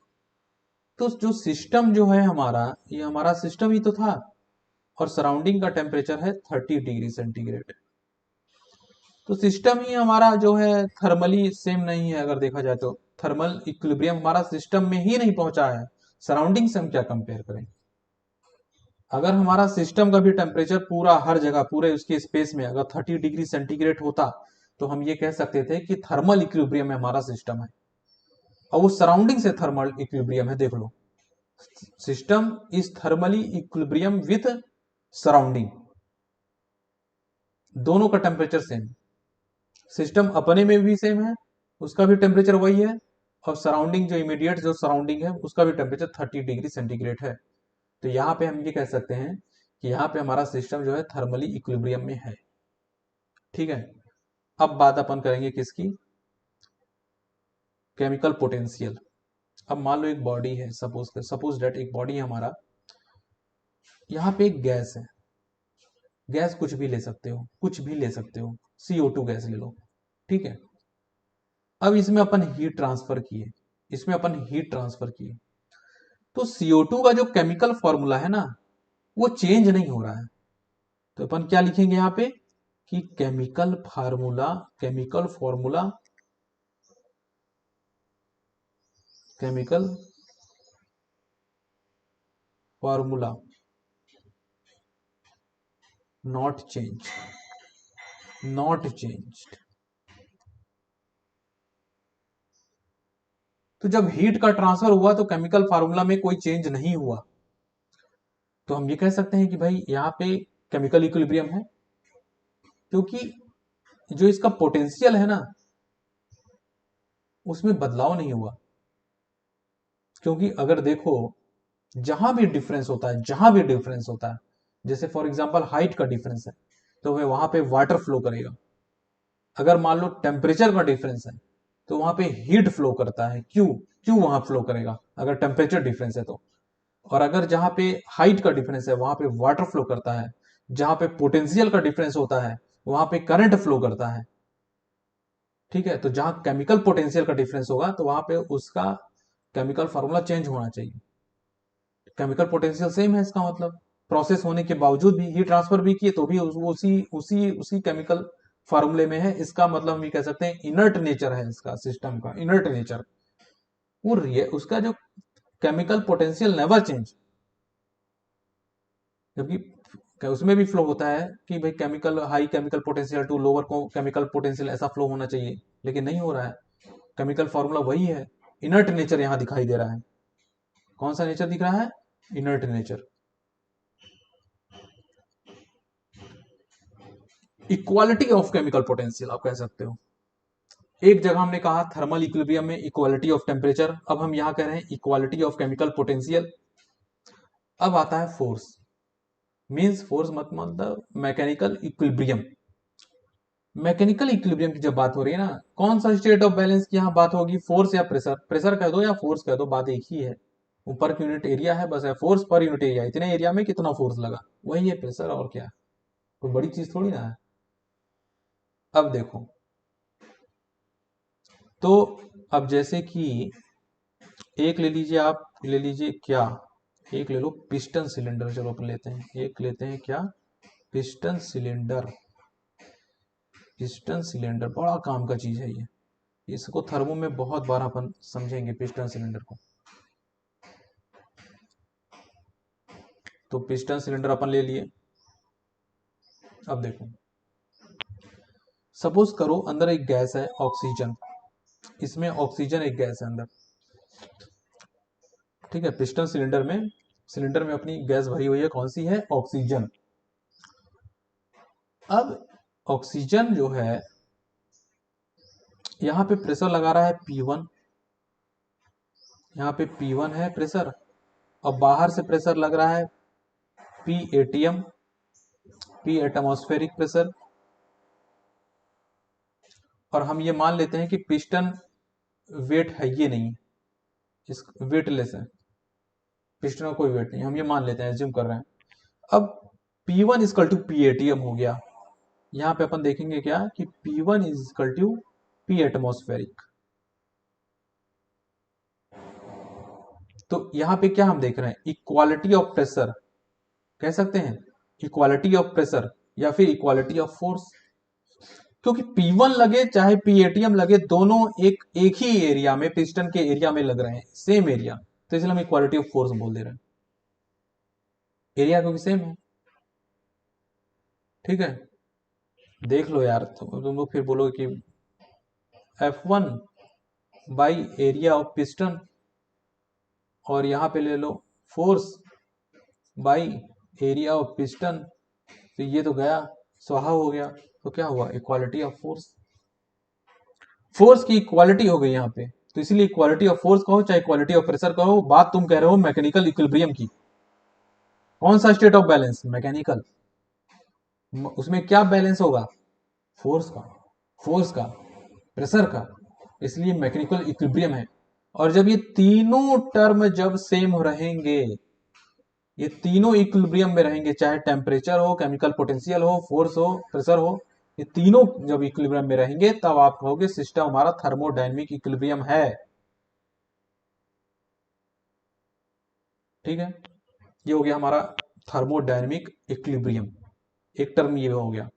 Speaker 1: तो जो सिस्टम जो है हमारा, ये हमारा सिस्टम ही तो था, और सराउंडिंग का टेम्परेचर है 30 डिग्री सेंटीग्रेड। तो सिस्टम ही हमारा जो है थर्मली सेम नहीं है। अगर देखा जाए तो थर्मल इक्विलिब्रियम हमारा सिस्टम में ही नहीं पहुंचा है, सराउंडिंग से हम क्या कंपेयर करें। अगर हमारा सिस्टम का भी टेम्परेचर पूरा हर जगह पूरे उसके स्पेस में अगर 30 डिग्री सेंटीग्रेड होता, तो हम ये कह सकते थे कि थर्मल इक्विलिब्रियम में हमारा सिस्टम है, और वो सराउंडिंग से थर्मल इक्विलिब्रियम है। देख लो, system is thermally equilibrium with surrounding, दोनों का टेम्परेचर सेम। सिस्टम अपने में भी सेम है, उसका भी टेम्परेचर वही है, और सराउंडिंग जो इमीडिएट जो सराउंडिंग है उसका भी टेम्परेचर 30 डिग्री सेंटीग्रेड है। तो यहाँ पे हम ये कह सकते हैं कि यहाँ पे हमारा सिस्टम जो है थर्मली इक्विलिब्रियम में है, ठीक है। अब बात अपन करेंगे किसकी, केमिकल पोटेंशियल। अब मान लो एक बॉडी है, सपोज दैट एक बॉडी है हमारा, यहाँ पे एक गैस है, गैस कुछ भी ले सकते हो, कुछ भी ले सकते हो, CO2 गैस ले लो, ठीक है। अब इसमें अपन हीट ट्रांसफर किए, इसमें अपन हीट ट्रांसफर किए, तो CO2 का जो केमिकल फॉर्मूला है ना वो चेंज नहीं हो रहा है। तो अपन क्या लिखेंगे यहाँ पे कि chemical formula, chemical formula, chemical formula not change, not changed. तो जब हीट का ट्रांसफर हुआ तो केमिकल फार्मूला में कोई चेंज नहीं हुआ, तो हम ये कह सकते हैं कि भाई यहाँ पे केमिकल इक्विलिब्रियम है, क्योंकि जो इसका पोटेंशियल है ना उसमें बदलाव नहीं हुआ। क्योंकि अगर देखो जहां भी डिफरेंस होता है, जहां भी डिफरेंस होता है, जैसे फॉर एग्जांपल हाइट का डिफरेंस है तो वह वहां पे वाटर फ्लो करेगा। अगर मान लो टेम्परेचर का डिफरेंस है तो वहां पे हीट फ्लो करता है, क्यों, क्यों वहां फ्लो करेगा अगर टेम्परेचर डिफरेंस है तो। और अगर जहां पे हाइट का डिफरेंस है वहां पे वाटर फ्लो करता है, जहां पे पोटेंशियल का डिफरेंस होता है वहां पे करंट फ्लो करता है, ठीक है। तो जहां केमिकल पोटेंशियल का डिफरेंस होगा तो वहां पे उसका केमिकल फार्मूला चेंज होना चाहिए। केमिकल पोटेंशियल सेम है, इसका मतलब प्रोसेस होने के बावजूद भी हीट ट्रांसफर भी किए तो भी उसी उसी उसी केमिकल फार्मूले में है। इसका मतलब हम ये कह सकते हैं इनर्ट नेचर है इसका, सिस्टम का इनर्ट नेचर, वो उसका जो केमिकल पोटेंशियल नेवर चेंज। जबकि उसमें भी फ्लो होता है कि भाई chemical high chemical potential to lower को केमिकल पोटेंशियल, ऐसा फ्लो होना चाहिए, लेकिन नहीं हो रहा है। केमिकल फॉर्मूला वही है, इनर्ट नेचर यहां दिखाई दे रहा है। कौन सा नेचर दिख रहा है, inert nature. Equality of chemical potential आप कह सकते हो। एक जगह हमने कहा थर्मल इक्विलिब्रियम में इक्वालिटी ऑफ टेम्परेचर, अब हम यहां कह रहे हैं इक्वालिटी ऑफ केमिकल पोटेंशियल। अब आता है फोर्स, मींस फोर्स मतलब मैकेनिकल इक्विलिब्रियम। मैकेनिकल इक्विलिब्रियम की जब बात हो रही है ना, कौन सा स्टेट ऑफ बैलेंस की यहां बात होगी, फोर्स या प्रेशर, प्रेशर कह दो या फोर्स कह दो, बात एक ही है। ऊपर की यूनिट एरिया है बस, है फोर्स पर यूनिट एरिया, इतने एरिया में कितना फोर्स लगा वही है प्रेशर, और क्या, कोई बड़ी चीज थोड़ी ना है। अब देखो, तो अब जैसे कि एक ले लीजिए, आप ले लीजिए क्या, एक ले लो पिस्टन सिलेंडर, चलो अपन लेते हैं, एक लेते हैं क्या, पिस्टन सिलेंडर। पिस्टन सिलेंडर बड़ा काम का चीज है ये। इसको थर्मो में बहुत बार अपन समझेंगे पिस्टन सिलेंडर को। तो पिस्टन सिलेंडर अपन ले लिए। अब देखो, सपोज करो अंदर एक गैस है ऑक्सीजन, इसमें ऑक्सीजन एक गैस है अंदर, ठीक है। पिस्टन सिलेंडर में अपनी गैस भरी हुई है, कौन सी है? ऑक्सीजन। अब ऑक्सीजन जो है यहां पे प्रेशर लगा रहा है P1, यहाँ पे P1 है प्रेशर, और बाहर से प्रेशर लग रहा है P ATM, P atmospheric pressure. और हम ये मान लेते हैं कि पिस्टन वेट है ये नहीं, इस वेटलेस है, पिस्टन का कोई वेट नहीं, हम ये मान लेते हैं, एज्यूम कर रहे हैं। अब P1 is equal to P ATM हो गया। यहाँ पे अपन देखेंगे क्या कि P1 is equal to P atmospheric. तो यहाँ पे क्या हम देख रहे हैं? इक्वालिटी ऑफ प्रेशर कह सकते हैं, इक्वालिटी ऑफ प्रेशर या फिर इक्वालिटी ऑफ फोर्स। क्योंकि P1 लगे चाहे P एटीएम लगे, दोनों एक ही एरिया में, पिस्टन के एरिया में लग रहे हैं, सेम एरिया, तो इसलिए हम इक्वालिटी ऑफ फोर्स बोल दे रहे हैं, एरिया क्योंकि सेम है। ठीक है, देख लो यार, तुम लोग फिर बोलोगे कि F1 by area of piston, और यहां पे ले लो force by area of piston, तो ये तो गया, स्वाहा हो गया। तो क्या हुआ? इक्वालिटी ऑफ फोर्स, फोर्स की इक्वालिटी हो गई यहाँ पे। तो इसलिए इक्वालिटी ऑफ फोर्स कहो चाहे इक्वालिटी ऑफ प्रेशर कहो, बात तुम कह रहे हो मैकेनिकल इक्विलिब्रियम की। कौन सा स्टेट ऑफ बैलेंस? मैकेनिकल। उसमें क्या बैलेंस होगा? फोर्स का, प्रेशर का, इसलिए मैकेनिकल इक्विलिब्रियम है। और जब ये तीनों टर्म जब सेम रहेंगे, ये तीनों इक्विलिब्रियम में रहेंगे, चाहे टेम्परेचर हो, केमिकल पोटेंशियल हो, फोर्स हो, प्रेशर हो, ये तीनों जब इक्विलिब्रियम में रहेंगे तब आप कहोगे सिस्टम हमारा थर्मोडायनेमिक इक्विलिब्रियम है। ठीक है, ये हो गया हमारा थर्मोडायनेमिक इक्विलिब्रियम, एक टर्म ये हो गया।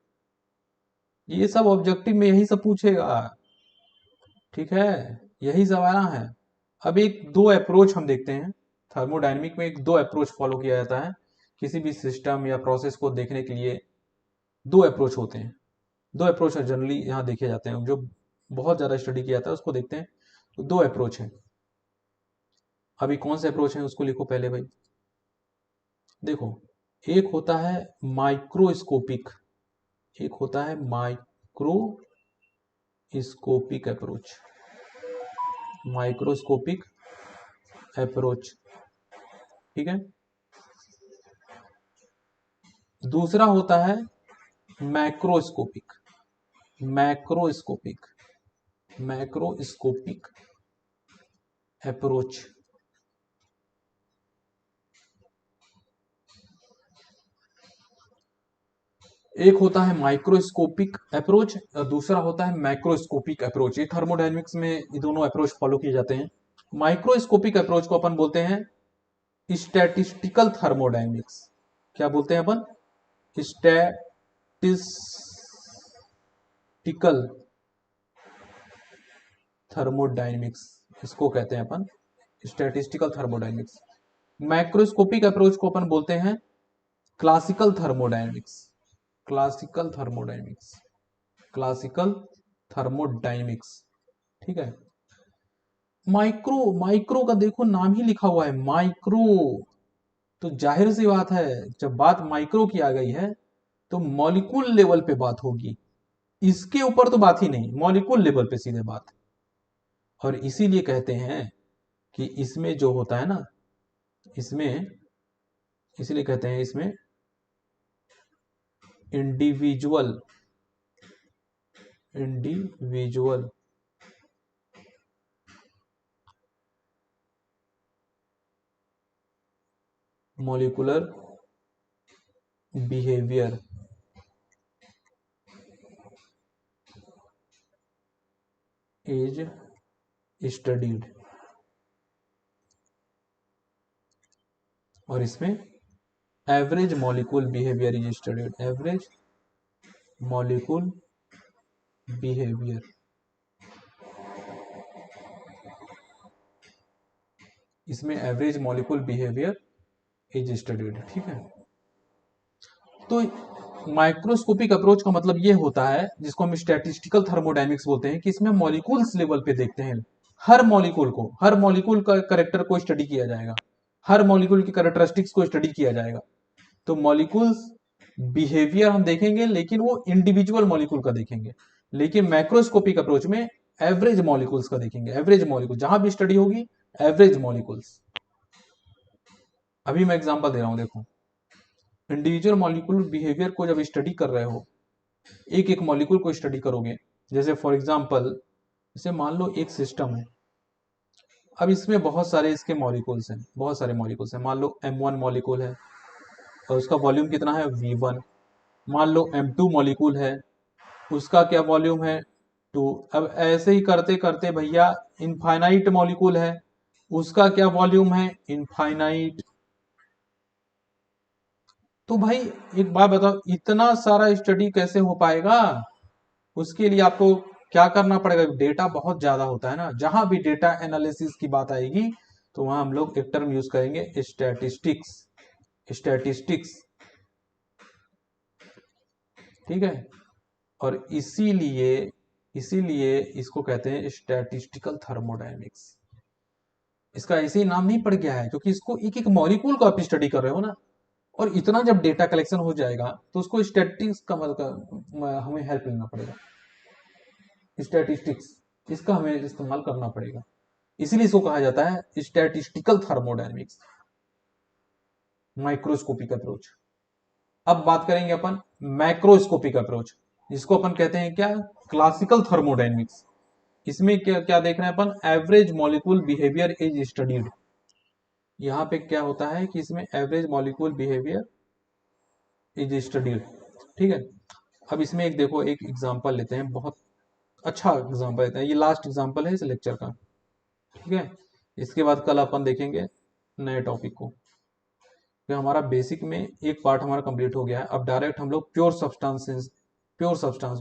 Speaker 1: ये सब ऑब्जेक्टिव में यही सब पूछेगा, ठीक है, यही सब आना है। अब एक दो अप्रोच हम देखते हैं। थर्मोडायनेमिक में एक दो अप्रोच फॉलो किया जाता है किसी भी सिस्टम या प्रोसेस को देखने के लिए। दो अप्रोच होते हैं, दो अप्रोच जनरली यहाँ देखे जाते हैं, जो बहुत ज्यादा स्टडी किया जाता है उसको देखते हैं। तो दो अप्रोच हैं। अभी कौन से अप्रोच हैं उसको लिखो पहले भाई। देखो, एक होता है माइक्रोस्कोपिक, एक होता है माइक्रोस्कोपिक अप्रोच, माइक्रोस्कोपिक अप्रोच, ठीक है। दूसरा होता है मैक्रोस्कोपिक, मैक्रोस्कोपिक, मैक्रोस्कोपिक अप्रोच। एक होता है माइक्रोस्कोपिक अप्रोच और दूसरा होता है मैक्रोस्कोपिक अप्रोच। ये थर्मोडायनेमिक्स में ये दोनों अप्रोच फॉलो किए जाते हैं। माइक्रोस्कोपिक अप्रोच को अपन बोलते हैं स्टैटिस्टिकल थर्मोडायनेमिक्स। क्या बोलते हैं अपन? स्टैटिस्टिकल थर्मोडायनेमिक्स, इसको कहते हैं अपन स्टैटिस्टिकल थर्मोडायनेमिक्स। मैक्रोस्कोपिक अप्रोच को अपन बोलते हैं classical thermodynamics, classical thermodynamics, classical thermodynamics, ठीक है। माइक्रो, माइक्रो का देखो नाम ही लिखा हुआ है माइक्रो, तो जाहिर सी बात है जब बात माइक्रो की आ गई है तो मॉलिक्यूल लेवल पे बात होगी, इसके ऊपर तो बात ही नहीं, मॉलिक्यूल लेवल पे सीधे बात। और इसीलिए कहते हैं कि इसमें जो होता है ना, इसमें इसीलिए कहते हैं इसमें individual, individual molecular behaviour is studied. और इसमें average molecule behaviour is studied, average molecule behaviour, इसमें average molecule behaviour is studied. ठीक है, तो माइक्रोस्कोपिक अप्रोच का मतलब ये होता है, जिसको हम स्टैटिस्टिकल थर्मोडायनेमिक्स बोलते हैं, कि इसमें मॉलिक्यूल्स लेवल पे देखते हैं। हर मॉलिक्यूल का करेक्टर को स्टडी किया जाएगा, हर मॉलिक्यूल की कैरेक्टरिस्टिक्स को स्टडी किया जाएगा। तो मॉलिक्यूल्स बिहेवियर हम देखेंगे, लेकिन वो इंडिविजुअल मॉलिक्यूल का देखेंगे। लेकिन मैक्रोस्कोपिक अप्रोच में एवरेज मॉलिक्यूल्स का देखेंगे, एवरेज मॉलिक्यूल जहां भी स्टडी होगी, एवरेज मॉलिक्यूल्स। अभी मैं एग्जांपल दे रहा हूं, देखो। इंडिविजुअल मॉलिक्यूल बिहेवियर को जब स्टडी कर रहे हो, एक एक मॉलिक्यूल को स्टडी करोगे, जैसे फॉर एग्जांपल, जैसे मान लो एक सिस्टम है। अब इसमें बहुत सारे इसके मॉलिक्यूल्स हैं, बहुत सारे मॉलिक्यूल्स हैं। मान लो M1 मॉलिक्यूल है और उसका वॉल्यूम कितना है, V1। मान लो M2 मॉलिक्यूल है, उसका क्या वॉल्यूम है, 2। अब ऐसे ही करते करते भैया इनफाइनाइट मॉलिक्यूल है, उसका क्या वॉल्यूम है, इनफाइनाइट। तो भाई एक बात बताओ, इतना सारा स्टडी कैसे हो पाएगा? उसके लिए आपको क्या करना पड़ेगा? डेटा बहुत ज्यादा होता है ना। जहां भी डेटा एनालिसिस की बात आएगी, तो वहां हम लोग एक टर्म यूज करेंगे, स्टैटिस्टिक्स। स्टैटिस्टिक्स, ठीक है। और इसीलिए इसीलिए इसको कहते हैं स्टैटिस्टिकल थर्मोडायनेमिक्स। इसका ऐसे ही नाम नहीं पड़ गया है, क्योंकि इसको एक एक मॉलिक्यूल को आप स्टडी कर रहे हो ना। और इतना जब डेटा कलेक्शन हो जाएगा, तो उसको स्टैटिस्टिक्स का मतलब हमें हेल्प लेना पड़ेगा, स्टैटिस्टिक्स, इसका हमें इस्तेमाल करना पड़ेगा। इसीलिए इसको कहा जाता है स्टैटिस्टिकल थर्मोडायनेमिक्स, माइक्रोस्कोपिक अप्रोच। अब बात करेंगे अपन मैक्रोस्कोपिक अप्रोच, जिसको अपन कहते हैं क्या, क्लासिकल थर्मोडायनेमिक्स। इसमें क्या क्या देख रहे हैं अपन, average molecule behaviour is studied. यहाँ पे क्या होता है कि इसमें average molecule behaviour is studied. ठीक है। अब इसमें एक देखो, एक एग्जांपल लेते हैं, बहुत अच्छा एग्जांपल लेते हैं, ये लास्ट एग्जांपल है इस लेक्चर का। ठीक है, इसके बाद कल अपन देखेंगे नए टॉपिक को। कि हमारा बेसिक में एक पार्ट हमारा कंप्लीट हो गया है। अब डायरेक्ट हम लोग प्योर सब्सटेंस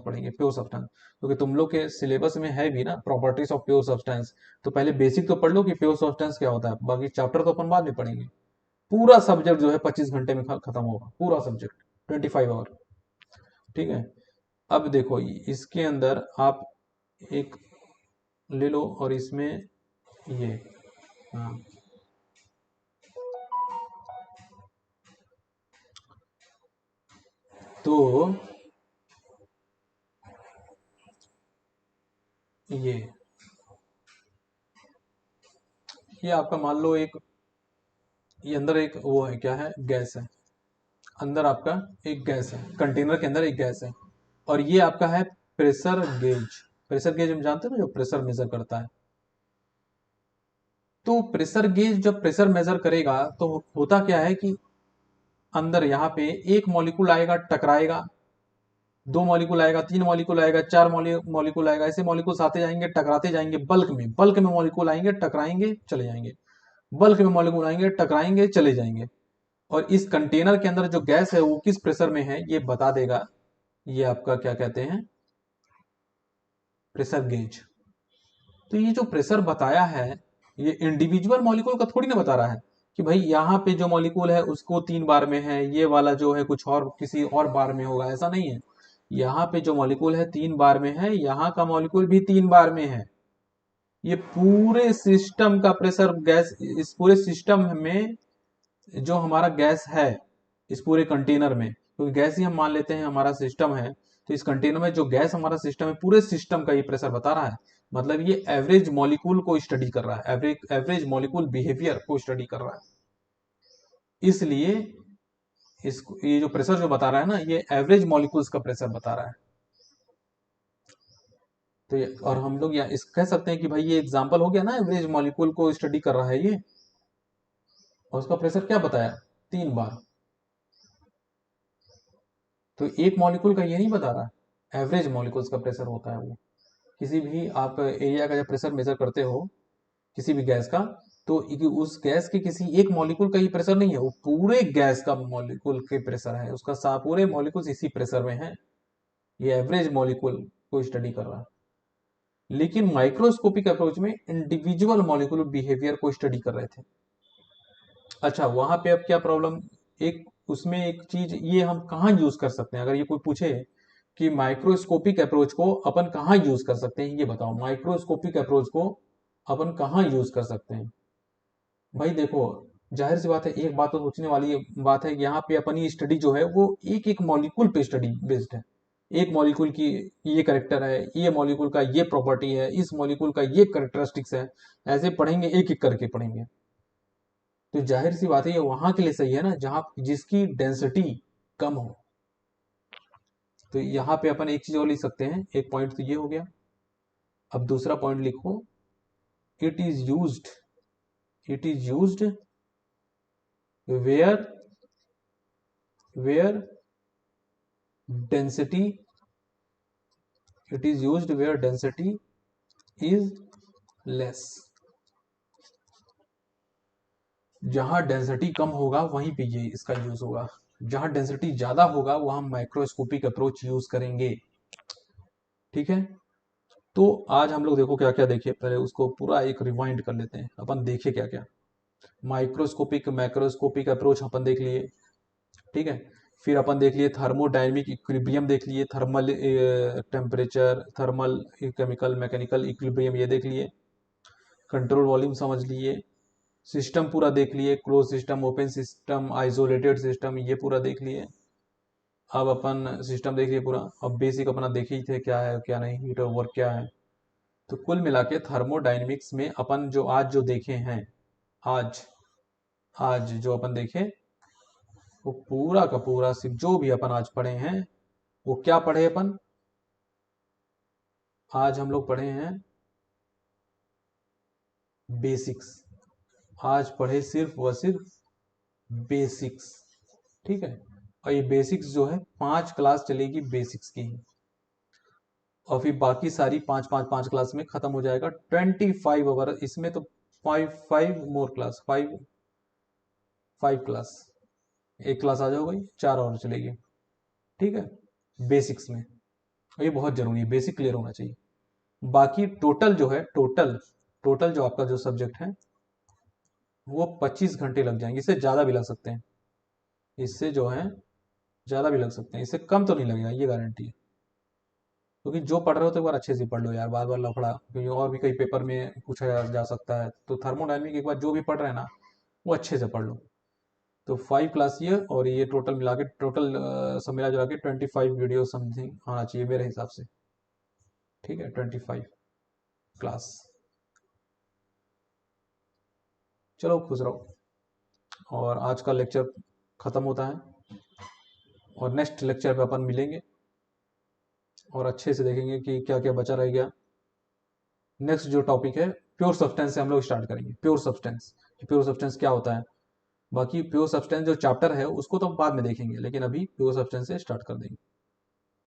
Speaker 1: पढ़ेंगे, प्योर सब्सटेंस। क्योंकि तुम लोग के सिलेबस में है भी ना प्रॉपर्टीज ऑफ प्योर सब्सटेंस। तो पहले बेसिक तो पढ़ लो कि प्योर सब्सटेंस क्या होता है, बाकी चैप्टर तो अपन बाद में पढ़ेंगे। पूरा सब्जेक्ट जो है 25 घंटे में खत्म होगा, पूरा सब्जेक्ट 25 आवर। ठीक है। अब देखो, इसके अंदर आप एक ले लो और इसमें ये, हाँ, तो ये आपका मान लो एक, ये अंदर एक वो है, क्या है, गैस है। अंदर आपका एक गैस है, कंटेनर के अंदर एक गैस है। और ये आपका है प्रेशर गेज। प्रेशर गेज हम जानते हैं ना, जो प्रेशर मेजर करता है। तो प्रेशर गेज जब प्रेशर मेजर करेगा, तो होता क्या है कि अंदर यहाँ पे एक मॉलिक्यूल आएगा, टकराएगा, 2 मॉलिक्यूल आएगा, 3 मॉलिक्यूल आएगा, 4 मॉलिक्यूल आएगा। ऐसे मॉलिक्यूल्स आते जाएंगे, टकराते जाएंगे, बल्क में मॉलिक्यूल आएंगे, टकराएंगे, चले जाएंगे। बल्क में मॉलिक्यूल आएंगे, टकराएंगे, चले जाएंगे। और इस कंटेनर के अंदर जो गैस है वो किस प्रेशर में है, ये बता देगा। ये आपका क्या कहते हैं, प्रेशर गेज। तो ये जो प्रेशर बताया है, ये इंडिविजुअल मॉलिक्यूल का थोड़ी ना बता रहा है कि भाई यहाँ पे जो मॉलिक्यूल है उसको 3 बार में है, ये वाला जो है कुछ और किसी और बार में होगा, ऐसा नहीं है। यहाँ पे जो मॉलिक्यूल है 3 बार में है, यहाँ का मॉलिक्यूल भी 3 बार में है। ये पूरे सिस्टम का प्रेशर गैस, इस पूरे सिस्टम में जो हमारा गैस है, इस पूरे कंटेनर में, क्योंकि गैस ही हम मान लेते हैं हमारा सिस्टम है। तो इस कंटेनर में जो गैस हमारा सिस्टम है, पूरे सिस्टम का ये प्रेशर बता रहा है। मतलब ये एवरेज मॉलिक्यूल को स्टडी कर रहा है, एवरेज मॉलिक्यूल बिहेवियर को स्टडी कर रहा है। इसलिए इसको, ये जो प्रेशर जो बता रहा है ना, ये एवरेज मॉलिक्यूल्स का प्रेशर बता रहा है। तो ये, और हम लोग या इस कह सकते हैं कि भाई ये एग्जांपल हो गया ना, एवरेज मॉलिक्यूल को स्टडी कर रहा है ये, और उसका प्रेशर क्या बताया, 3 बार। तो एक मॉलिक्यूल का ये नहीं बता रहा, एवरेज मॉलिक्यूल्स का प्रेशर होता है वो। किसी भी आप एरिया का जब प्रेशर मेजर करते हो, किसी भी गैस का, तो उस गैस के किसी एक मॉलिक्यूल का ही प्रेशर नहीं है, वो पूरे गैस का मॉलिक्यूल के प्रेशर है, उसका पूरे मॉलिक्यूल्स इसी प्रेशर में है। ये एवरेज मॉलिक्यूल को स्टडी कर रहा है, लेकिन माइक्रोस्कोपिक अप्रोच में इंडिविजुअल मॉलिक्यूलर बिहेवियर को स्टडी कर रहे थे। अच्छा, वहां पे अब क्या प्रॉब्लम, एक उसमें एक चीज ये हम कहाँ यूज कर सकते हैं, अगर ये कोई पूछे कि माइक्रोस्कोपिक अप्रोच को अपन कहाँ यूज कर सकते हैं, ये बताओ माइक्रोस्कोपिक अप्रोच को अपन कहाँ यूज कर सकते हैं। भाई देखो, जाहिर सी बात है, एक बात तो सोचने वाली बात है कि यहाँ पे अपनी स्टडी जो है वो एक एक मॉलिक्यूल पे स्टडी बेस्ड है। एक मॉलिक्यूल की ये करेक्टर है, ये मॉलिक्यूल का ये प्रॉपर्टी है, इस मॉलिक्यूल का ये करेक्टरिस्टिक्स है, ऐसे पढ़ेंगे, एक एक करके पढ़ेंगे। तो जाहिर सी बात है ये वहां के लिए सही है ना जहां जिसकी डेंसिटी कम हो। तो यहाँ पे अपन एक चीज और लिख सकते हैं, एक पॉइंट तो ये हो गया। अब दूसरा पॉइंट लिखो, it is used, it is used where where density, it is used where density is less. जहां डेंसिटी कम होगा वहीं पे ये इसका यूज होगा, जहां डेंसिटी ज्यादा होगा वहां माइक्रोस्कोपिक अप्रोच यूज करेंगे। ठीक है, तो आज हम लोग देखो क्या क्या देखे, पहले उसको पूरा एक रिवाइंड कर लेते हैं, अपन देखे क्या क्या। माइक्रोस्कोपिक मैक्रोस्कोपिक अप्रोच अपन देख लिए, ठीक है। फिर अपन देख लिए थर्मोडायनेमिक इक्विलिब्रियम देख लिए, thermal temperature, thermal chemical mechanical equilibrium ये देख लिए। कंट्रोल वॉल्यूम समझ लिए, सिस्टम पूरा देख लिए, close system, open system, isolated system, ये पूरा देख लिए। अब अपन सिस्टम देख लिए पूरा, अब बेसिक अपना देखे ही थे क्या है क्या नहीं, हीट ऑफ वर्क क्या है। तो कुल मिला के थर्मोडाइनमिक्स में अपन जो आज जो देखे हैं, आज आज जो अपन देखे वो पूरा का पूरा सिर्फ जो भी अपन आज पढ़े हैं, वो क्या पढ़े अपन, आज हम लोग पढ़े हैं बेसिक्स। आज पढ़े सिर्फ व सिर्फ बेसिक्स, ठीक है। और ये बेसिक्स जो है 5 क्लास चलेगी बेसिक्स की, और फिर बाकी सारी 5 5 5 क्लास में खत्म हो जाएगा 25 आवर इसमें। तो 5 5 मोर क्लास, 5 5 क्लास, एक क्लास आ जाओ भाई, 4 आवर चलेगी, ठीक है, बेसिक्स में। और ये बहुत जरूरी है, बेसिक क्लियर होना चाहिए। बाकी टोटल जो है, टोटल टोटल जो आपका जो सब्जेक्ट है वो 25 घंटे लग जाएंगे, इससे ज्यादा भी लग सकते हैं, इससे जो है ज्यादा भी लग सकते हैं, इससे कम तो नहीं लगेगा, ये गारंटी है। क्योंकि जो पढ़ रहे हो तो एक बार अच्छे से पढ़ लो यार, बार बार लफड़ा, क्योंकि और भी कई पेपर में पूछा जा सकता है। तो थर्मोडायनेमिक एक बार जो भी पढ़ रहे हैं ना, वो अच्छे से पढ़ लो। तो 5 क्लास ये, और ये टोटल मिला के, टोटल सब मिला जुला के 25 वीडियो समथिंग आना चाहिए मेरे हिसाब से, ठीक है, 25 क्लास। चलो खुश रहो, और आज का लेक्चर खत्म होता है, और नेक्स्ट लेक्चर पे अपन मिलेंगे और अच्छे से देखेंगे कि क्या क्या बचा रह गया। नेक्स्ट जो टॉपिक है प्योर सब्सटेंस से हम लोग स्टार्ट करेंगे, प्योर सब्सटेंस, प्योर सब्सटेंस क्या होता है। बाकी प्योर सब्सटेंस जो चैप्टर है उसको तो बाद में देखेंगे, लेकिन अभी प्योर सब्सटेंस से स्टार्ट कर देंगे।